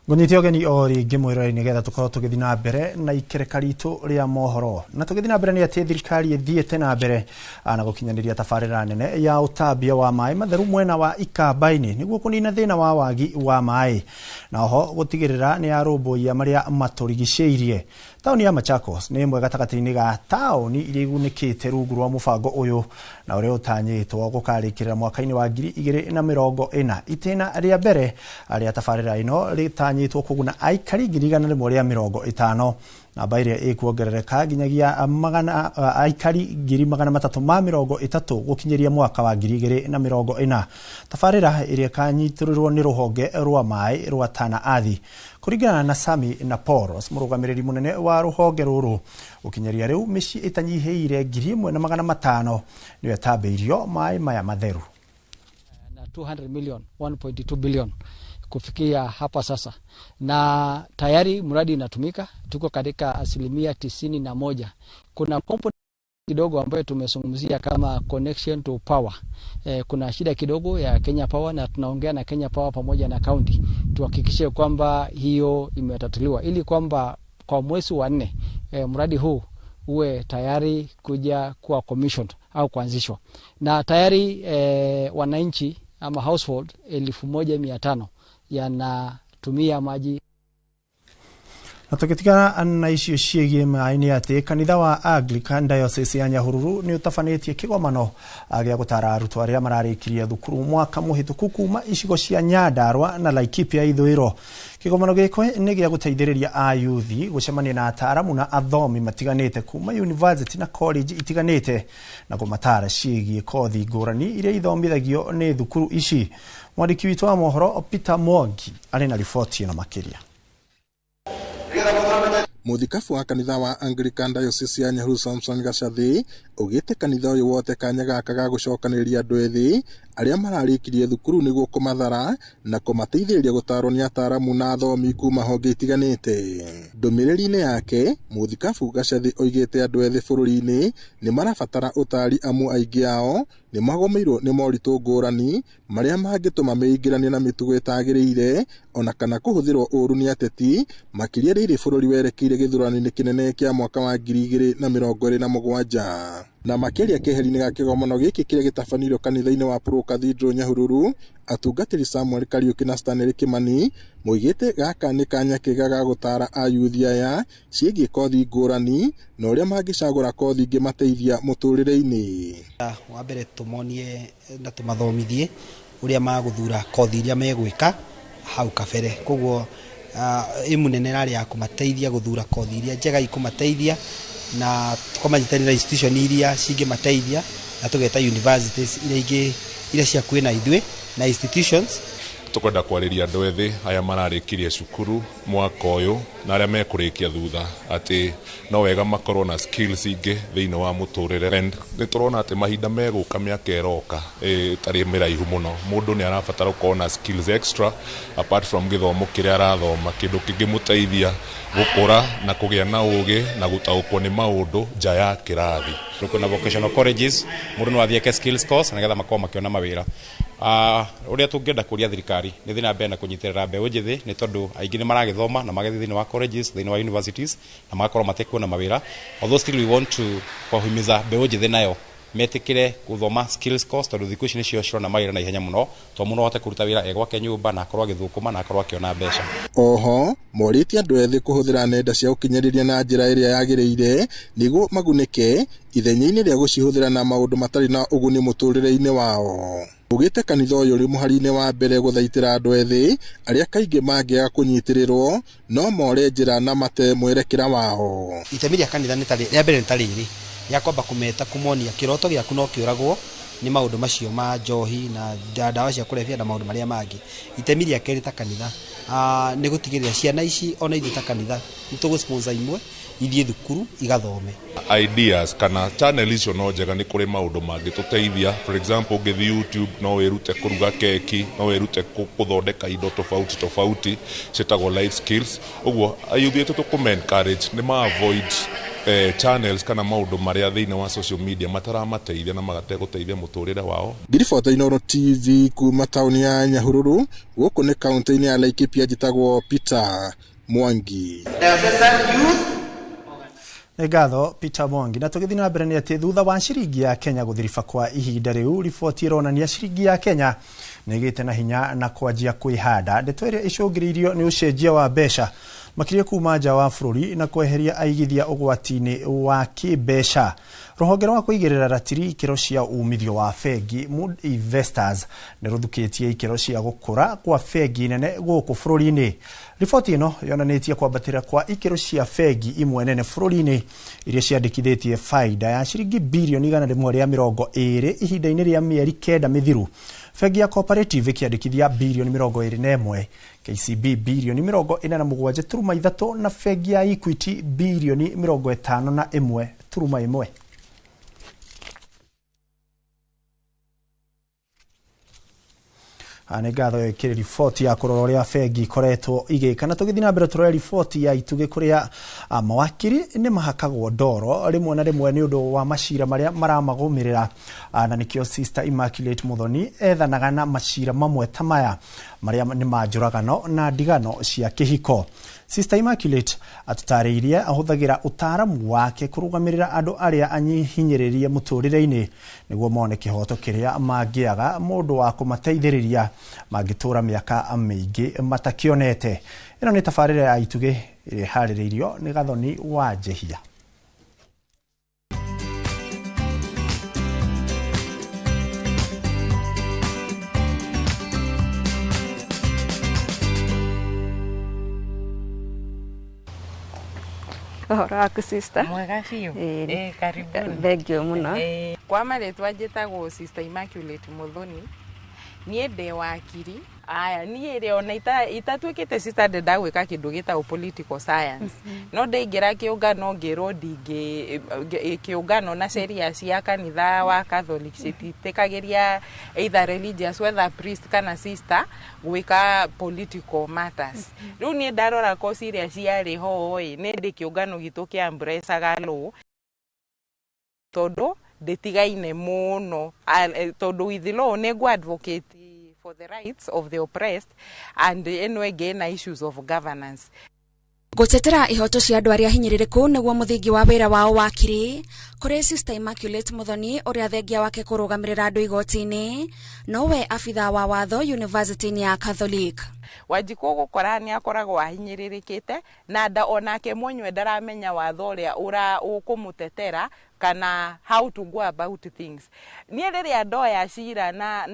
Ngũnyite ũgeni o rĩngĩ mwĩrori-inĩ getha tũkorwo tũgĩthiĩ na mbere na ikereka ritũ rĩa mohoro na tũgĩthiĩ na mbere nĩ atĩ thirikari ĩthiĩte na mbere na gũkinyanĩria tabarĩra nene ya ũtambia wa maĩ matheru mwena wa Ikamba-inĩ nĩguo kũnina thĩna wa wagi wa maĩ na oho gũtigĩrĩra nĩ arũmbũiya marĩa matũrigicĩirie. Taũni ya Machakos nĩ ĩmwe gatagatĩ-inĩ ga taũni iria igunĩkĩte rungu rwa mũbango ũyũ na ũrĩa ũtanyĩtwo gũkarĩkĩrĩra mwaka-inĩ wa 2040 itĩna rĩa mbere rĩa tabarĩra ĩno rĩtanyĩtwo kũguna aikari 150 namba ĩrĩa ĩkuongerereka nginyagia aikari 330 gũkinyĩria mwaka wa 2040. Tabarĩra ĩrĩa kanyitĩrĩrwo nĩ rũhonge rwa maĩ rwa Tana Athi kũringana na Sami Naporos mũrũgamĩrĩri mũnene wa rũhonge rũrũ gũkinyĩria rĩu mĩciĩ ĩtanyihĩire 1,500 nĩyo ĩtambĩirio maĩ maya matheru. 200 million 1.2 billion kufikia hapa sasa, na tayari mradi inatumika, tuko katika 91%. Kuna component kidogo ambayo tumezungumzia kama connection to power. Kuna shida kidogo ya Kenya Power na tunaongea na Kenya Power pamoja na county tuhakikishe kwamba hiyo imetatuliwa ili kwamba kwa mwezi wa 4 mradi huu uwe tayari kuja kuwa commissioned au kuanzishwa. Na tayari wananchi ama household 1500 yanatumia maji. Na tukitigana na icio ciĩgiĩ maĩ nĩ atĩ kanitha wa Anglican Diocese ya Nyahururu nĩ ũtabanĩtie kĩgomano gĩa gũtara arutwo arĩa mararĩkirie thukuru mwaka mũhĩtũku kuma icigo cia Nyandarua na Laikipia ithũĩro. Kĩgomano gĩkĩ nĩ gĩa gũteithĩrĩria ayuthi gũcemania na ataaramu na athomi matiganĩte kuma university na college itiganĩte na kũmatara ciĩgiĩ kothi ngũrani iria ithomithagio nĩ thukuru ici. Mwandĩki witũ wa mohoro Peter Mwangi arĩ na riboti ĩno makĩria. Muthikabu wa kanitha wa Anglican Diocese ya Nyahururu Samson Gacathi ugite kanitha uyu wote kanya gaka ga gucokanĩrĩria andũ ethĩ arĩa mararĩkirie thukuru nĩguo kũmathara na kũmateithĩrĩria gũtarwo nĩ ataaramu na athomi kuma honge itiganĩte. Ndũmĩrĩri-inĩ yake Muthikabu Gacathi oigĩte andũ ethĩ bũrũri-inĩ nĩ marabatara ũtari amu aingĩ ao nĩ magomeirwo nĩ moritũ ngũrani marĩa mangĩtũma meingĩranie na mĩtugo ĩtagĩrĩire ona kana kũhũthĩrwo ũru nĩ ateti makĩria rĩrĩ bũrũri werekeire gĩthurano-inĩ kĩnene kĩa mwaka wa 2027. Na makĩria keheri-inĩ ga kĩgomano gĩkĩ kĩrĩa gĩtabanĩrio kanitha-inĩ wa Pro Cathedral Nyahururu, atungatĩri Samuel Kariuki na Stanley Kimani moigĩte gaka nĩ kanya kega ga gũtara ayuthi aya ciĩgiĩ kothi ngũrani na ũrĩa mangĩcagũra kothi ingĩmateithia mũtũrĩre-inĩ. Wa mbere tũmonie na tũmathomithie ũrĩa magũthura kothi iria megwĩka hau kabere. Koguo imunene rarĩ ya kũmateithia gũthura kothi iria njega ikũmateithia na tũkamanyitana institution iria cingĩmateithia na tũgeta universities iria ciakuĩ na ithuĩ na institutions. Tukwenda kwarĩria andũ ethĩ aya mararĩkirie cukuru mwaka ũyũ na arĩa mekũrĩkia thutha atĩ no wega makorwo na skills ingĩ thĩinĩ wa mũtũrĩre. And nĩ tũrona atĩ mahinda megũka mĩaka ĩroka tarĩ mĩraihu mũno mũndũ nĩ arabatara gũkorwo na skills extra apart from gĩthomo kĩrĩa arathoma, kĩndũ kĩngĩmũteithia gũkũra na kũgĩa na ũgĩ na gũtaũkwo nĩ maũndũ nja ya kĩrathi. Kuna vocational colleges mũndũ no athiĩ skills course nĩgetha makorwo makĩona mawĩra. Ũrĩa tũngĩenda kũria thirikari nĩ thĩna mbere na kũnyitĩrĩra mbeũ njĩthĩ nĩ tondũ aingĩ nĩ maragĩthoma na magathiĩ thĩinĩ wa colleges, thĩinĩ wa universities na magakorwo matekuona mawĩra. Although still we want to kũhimiza mbeũ njĩthĩ nayo metĩkĩre gũthoma skills course tondũ thikũ ici nĩcio cirona mawĩra na ihenya mũno to mũno ahote kũruta wĩra egwake nyũmba na akorwo agĩthũkũma na akorwo akĩona mbeca. Oho morĩtie andũ ethĩ kũhũthĩra nenda cia ũkinyanĩria na njĩra ĩrĩa yagĩrĩire nĩguo magunĩke ithenya-inĩ rĩa gũcihũthĩra na maũndũ matarĩ na ũguni mũtũrĩre-inĩ wao. Ugĩte kanitha ũyũ ũrĩ mũhari-inĩ wa mbere gũthaitĩra andũ ethĩ arĩa kaingĩ mangĩaga kũnyitĩrĩrwo no more njĩra na mate mwerekera wao. Itemi rĩa kanitha rĩa mbere nĩ ta rĩrĩ ya kwamba kũmeta kũmonia kĩroto gĩaku no kĩũragwo nĩ maũndũ macio ma njohi na ndawa cia kũrebia na maũndũ marĩa mangĩ. Itemi rĩa kerĩ ta kanitha nĩ gũtigĩrĩra ciana ici ona ithuĩ ta kanitha nĩ tũgũ-sponsor imwe ithiĩ thukuru igathome. Ideas kana channel icio no njega nĩ kũrĩ maũndũ mangĩtũteithia. For example ũngĩthiĩ YouTube no wĩrute kũruga keki, no wĩrute gũthondeka indo tofauti ciĩtagwo life skills. Ũguo ayuthi aitũ tũkũmencourage nĩ ma-avoid channels kana maũndũ marĩa thĩinĩ wa social media mataramateithia na magategũteithia mũtũrĩre wao. Ngiribota Inooro TV kuma taũni ya Nyahururu gũkũ nĩ kaunti-inĩ ya Laikipia njĩtagwo Peter Mwangi. Ngatho Peter Mwangi. Na tũgĩthiĩ na mbere nĩ atĩ thutha wa ciringi ya Kenya gũthiriba kwa ihinda rĩu, riboti ĩronania ciringi ya Kenya nĩ ĩgĩte na hinya na kwanjia kwĩhanda. Ndeto ĩrĩa ĩcũngĩrĩirio nĩ ũcenjia wa mbeca makĩria kuma nja wa bũrũri na kweheria aigithia ũgwati-inĩ wa kĩmbeca. Rũhonge rwa kũigĩrĩra ratiri ikĩro cia umithio wa bengi Mood Investors nĩ rũthukĩtie ikĩro cia gũkũra kwa bengi nene gũkũ bũrũri-inĩ. Riboti ĩno yonanĩtie kwambatĩra kwa ikĩro cia bengi imwe nene bũrũri-inĩ iria ciandĩkithĩtie faida ya ciringi birioni 120 ihinda-inĩ rĩa mĩeri 9 mĩthiru. Bengi ya Cooperative ĩkĩandĩkithia birioni 21, KCB birioni 47.3 na bengi ya Equity birioni 51.1. Nĩ ngatho ĩkĩrĩ riboti ya kũrora ũrĩa bengi ikoretwo igĩka. Na tũgĩthiĩ na mbere tũrore riboti ya itugĩ kũrĩa mawakiri nĩ mahakagwo ndoro rĩmwe na rĩmwe nĩ ũndũ wa macira marĩa maramagũmĩrĩra, na nĩkĩo Sister Immaculate Muthoni ethanaga na macira mamwe ta maya marĩa nĩ manjũragano na ndigano cia kĩhiko. Sister Immaculate atutariirie ahuthagira utaramu wake kurugamirira andu aria anyihinyiririe muturire-ini niguo mone kihoto kiria mangiaga mundu wa kumateithiriria mangitura miaka miingi matakionete. Ino ni tabarire ya Ituge iri haririirio ni Gathoni wa Jehia. Horaku sister. Mwega fiyo. Karibuni. Thank you muno. Kwa maretwa njĩtagwo Sister Immaculate Muthoni. Niĩ ndĩ wakiri. Aya niĩ rĩ ona itatuĩkĩte sister ndagwĩka kĩndũ gĩtagwo political science. No ndaingĩra kĩũngano ngĩrwo kĩũngano na sheria cia kanitha wa Catholic citiĩtĩkagĩria either religious whether priest kana sister gwĩka political matters. Rĩu niĩ ndarora course iria ciarĩ ho nĩ ndĩ kĩũngano gitũ kĩa Embraceaga law tondũ ndĩtigaine mũno tondũ with law nĩ advocate for the rights of the oppressed and eno ĩngĩ na issues of governance. Gutetera ihoto cia andu aria hinyiririku niguo muthingi wa wira wao wakiri kuri Sister Immaculate Muthoni uria thengia wake kurugamirira andu igoti-ini nowe afitha wa watho university-ini ya Catholic. Wanjikũ gukora ni akoragwo ahinyiririkite na nda onake mwenywe ndaramenya watho uria ukumutetera kana how to go about things. Niĩ rĩrĩa ndoya cira na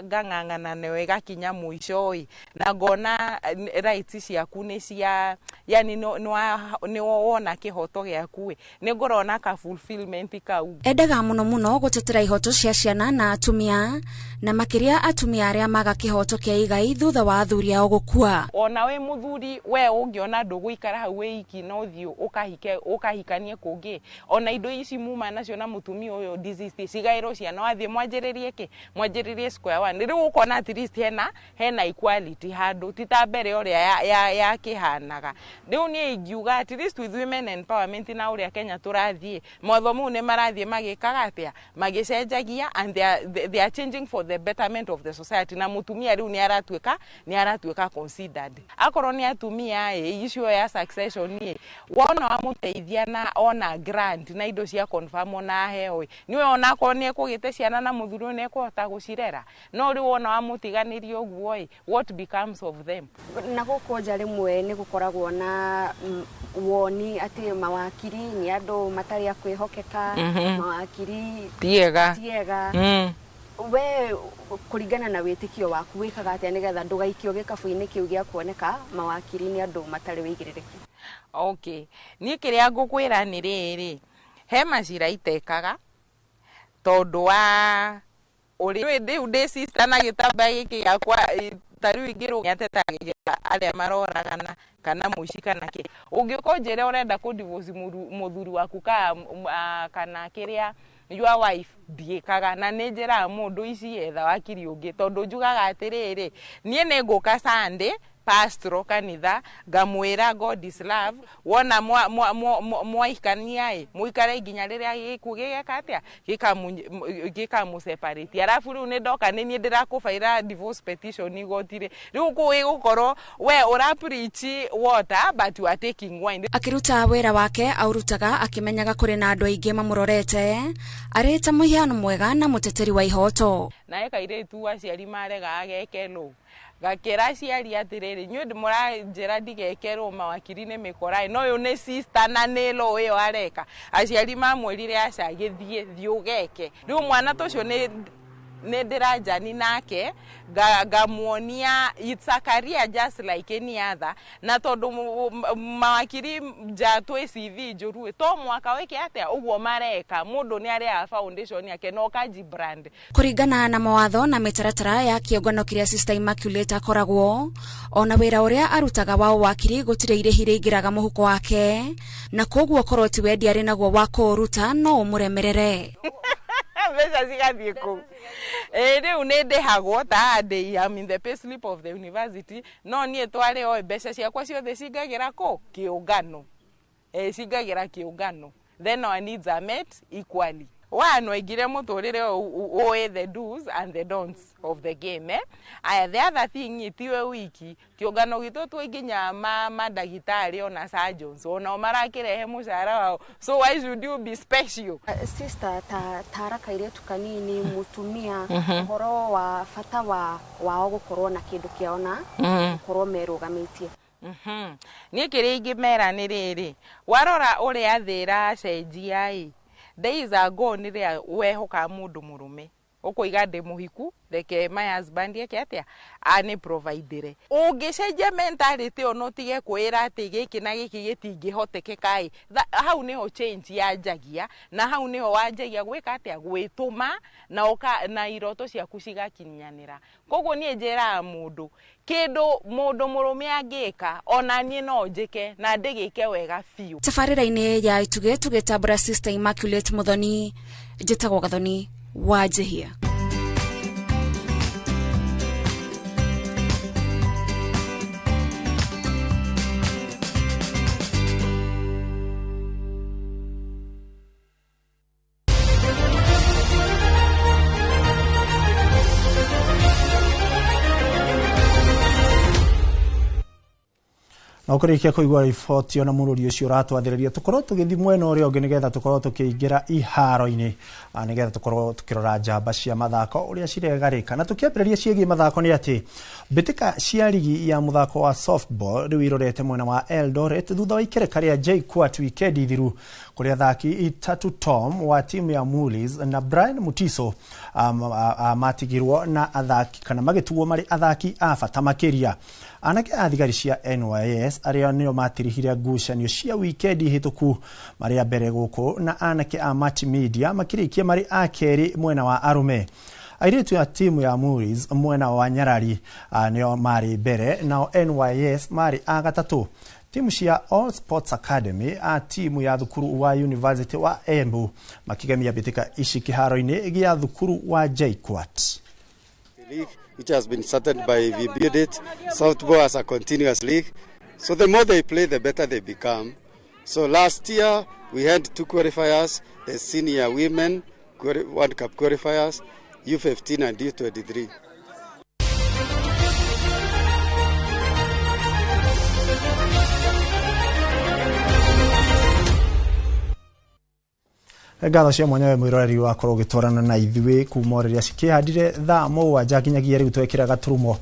ngang'ang'ana wega kinya mũico na ngona rights ciaku nĩ cia yani nĩ wona kĩhoto gĩaku nĩ ngorona ka fulfillment kau. Endaga muno gutetera ihoto cia ciana na atumia na makiria atumia aria maga kĩhoto kĩa igai thutha wa athuri ao gũkua. Ona we muthuri we ũngĩona ndũgũikara hau wiki no thiũ ũkahikanie kũngĩ ona indo ici muma nacio na mutumia uyo disease cigairo ciana wathie mwanjiririe square one riu ukona at least hena equality handu tita mbere uria ya kihanaga. Riu ni ingiuga at least with women empowerment na uria Kenya turathie motho mu ne marathie magikaga atia magicenjagia and they are changing for the betterment of the society na mutumia riu ni aratuika considered akorwo ni atumia issue ya succession ni wona wamuteithia na ona grant na indo cia confirm na heo niwe ona ko ni ekugite ciana na muthuru ni ekuhota gucirera no riu wona wamutiganirio guo what becomes of them. Na gukonja rimwe ni gukoragwo na woni ati mawakiri ni andu matari a kwihokeka mawakiri tiega we kuringana na witikio waku wikaga atia nigetha ndugaikio gikabu-ini kiu gia kuoneka mawakiri ni andu matari wigirereki. Okay ni kiria ngukwira ni riri he macira itekaga tondu wa uri ndi sister na gitamba giki yakwa tariu ingiro nyatetagira aria maroragana kana muici kana ki ungikonjere urenda ku divorce muthuri waku kana kiria your wife ndiekaga na njira mundu ici etha wakiri ungi tondu njugaga atiriri nie ni nguka Sunday pastro kanitha ngamwira God is love wona mwaikania muikare nginya riria gikugigeka atia gikamu separate arafu riu ni ndoka ni ndirakubaira divorce petition igotire riu kuwi gukorwo we ura preach water but you are taking wine. Akiruta wira wake aurutaga akimenyaga kuri na andu aingi mamurorete areta muhiano mwega na muteteri wa ihoto na ekaire tu aciari marega agekelo gakira aciari atiriri nyu ndimuranjira ndigekerwo mawakiri ni mikorai no yo ni sister na nilo uyo areka aciari mamwirire aca githie thiugeke riu mwana tucio ni ndiranjani nake ngamuonia it's a career just like any other na tondu mawakiri njatwe CV njuru to mwaka wiki atia uguo mareka mundu ni aria foundation yake no kaji brand kuringana na mawatho na mitaratara ya kiongano kiria Sister Immaculate akoragwo ona wira uria arutaga wa wakiri gutire irehire ingiraga muhuko wake na koguo koroti wedi ari naguo wa kuruta no umuremerere mbeca cigathie ku riu ni ndihagwo ta ndĩ am in the pay slip of the university no nie tware o mbeca ciakwa ciothe cingagira ku kiungano cingagira kiungano then our needs are met equally wano igire muturire oe the do's and the don'ts of the game the other thing itiwe wiki kiongano gitu twiginya madagitari ona surgeons ona marakirehe mushara wao, so why should you be special? Sister taraka ile tukanini mutumia horo wa fata wao gukorwo na kindu kiona gukorwo merugamitie. Ni kirigi mera ni riri warora uri athira cenjia days ago ni ria wehoka mundu murume ukuiga ndi muhiku reke my husband yake atia ani provider ungicenjia mentality ono tige kwira ati giki na giki gitingihotekekai hau niho change yanjagia na hau niho wanjagia gwika atia gwituma na iroto ciaku cigakinyanira. Koguo nie njira mundu kindu mundu murume angika ona nie no njike na ndigike wega fiu. Tafarira-ini ya ituge tugetambura Sister Immaculate Muthoni, njitagwo Gathoni wa Njihia. na ukurikia kuigwa riboti ona mururi ucio uratwathiriria tukorwo tugithi mwena uria ungi nigetha tukorwo tukiingira iharo-ini nigetha tukorwo tukirora njamba cia mathako uria ciregarika na tukiambiriria ciegi mathako ni ati bitika cia ligi ya muthako wa softball riu irorete mwena wa Eldoret thutha wa ikereka ria JKUAT wikendi thiru kuria thaki itatu Tom wa timu ya Mulis na Brian Mutiso matigirwo na athaki kana magituo mari athaki a bata makiria. Anake athigari cia NYS aria nio matirihire ngucanio cia wikendi hituku maria mbere guku na anake a Match Media makirikia mari akeri mwena wa arume. Airitu ya timu ya Muris mwena wa Nyarari nio mari mbere nao NYS mari agatatu. Timu cia All Sports Academy timu ya thukuru wa University wa Embu makigemia bitika ici kiharo-ini gia thukuru wa JKUAT. Which has been started by VBUDIT, softball as a continuous league. So the more they play, the better they become. So last year, we had 2 qualifiers, the senior women World Cup qualifiers, U15 and U23. Ngatho cia mwanya we mwiroreri wakorwo gitwarana na ithuĩ kuma rĩrĩa cikihandire thaa 7 nginyagia rĩu twekĩra gaturumo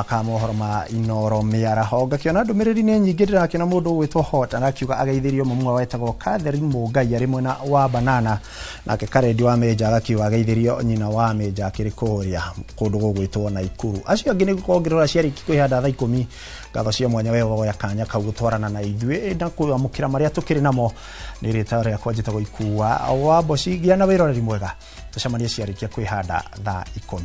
ka mohoro ma inoro mĩaraho ngakiona ndũmĩrĩri nĩ nyingĩ ndĩrakĩona mũndũ ũgwĩtwo Hot arakiuga ageithĩrio mũmwe wetagwo Catherine Mũngai arĩ mwena wa Banana nake Karendi wa Menja agakiuga ageithĩrio nyina wa Menja akĩrĩ kũrĩa kũndũ gũgwĩtwo Naikuru. Acio angĩ nĩ gũkongerera ciarĩki kwĩhanda thaa 10 ngatho cia mwanya we woya kanya kau gũtwarana na ithuĩ na kwamũkĩra marĩa tũkĩrĩ namo nĩ rĩta rĩa kwanjĩta gũikua wa Boci gia na wĩroreri mwega tucemanie ciarĩkia kwĩhanda thaa 10.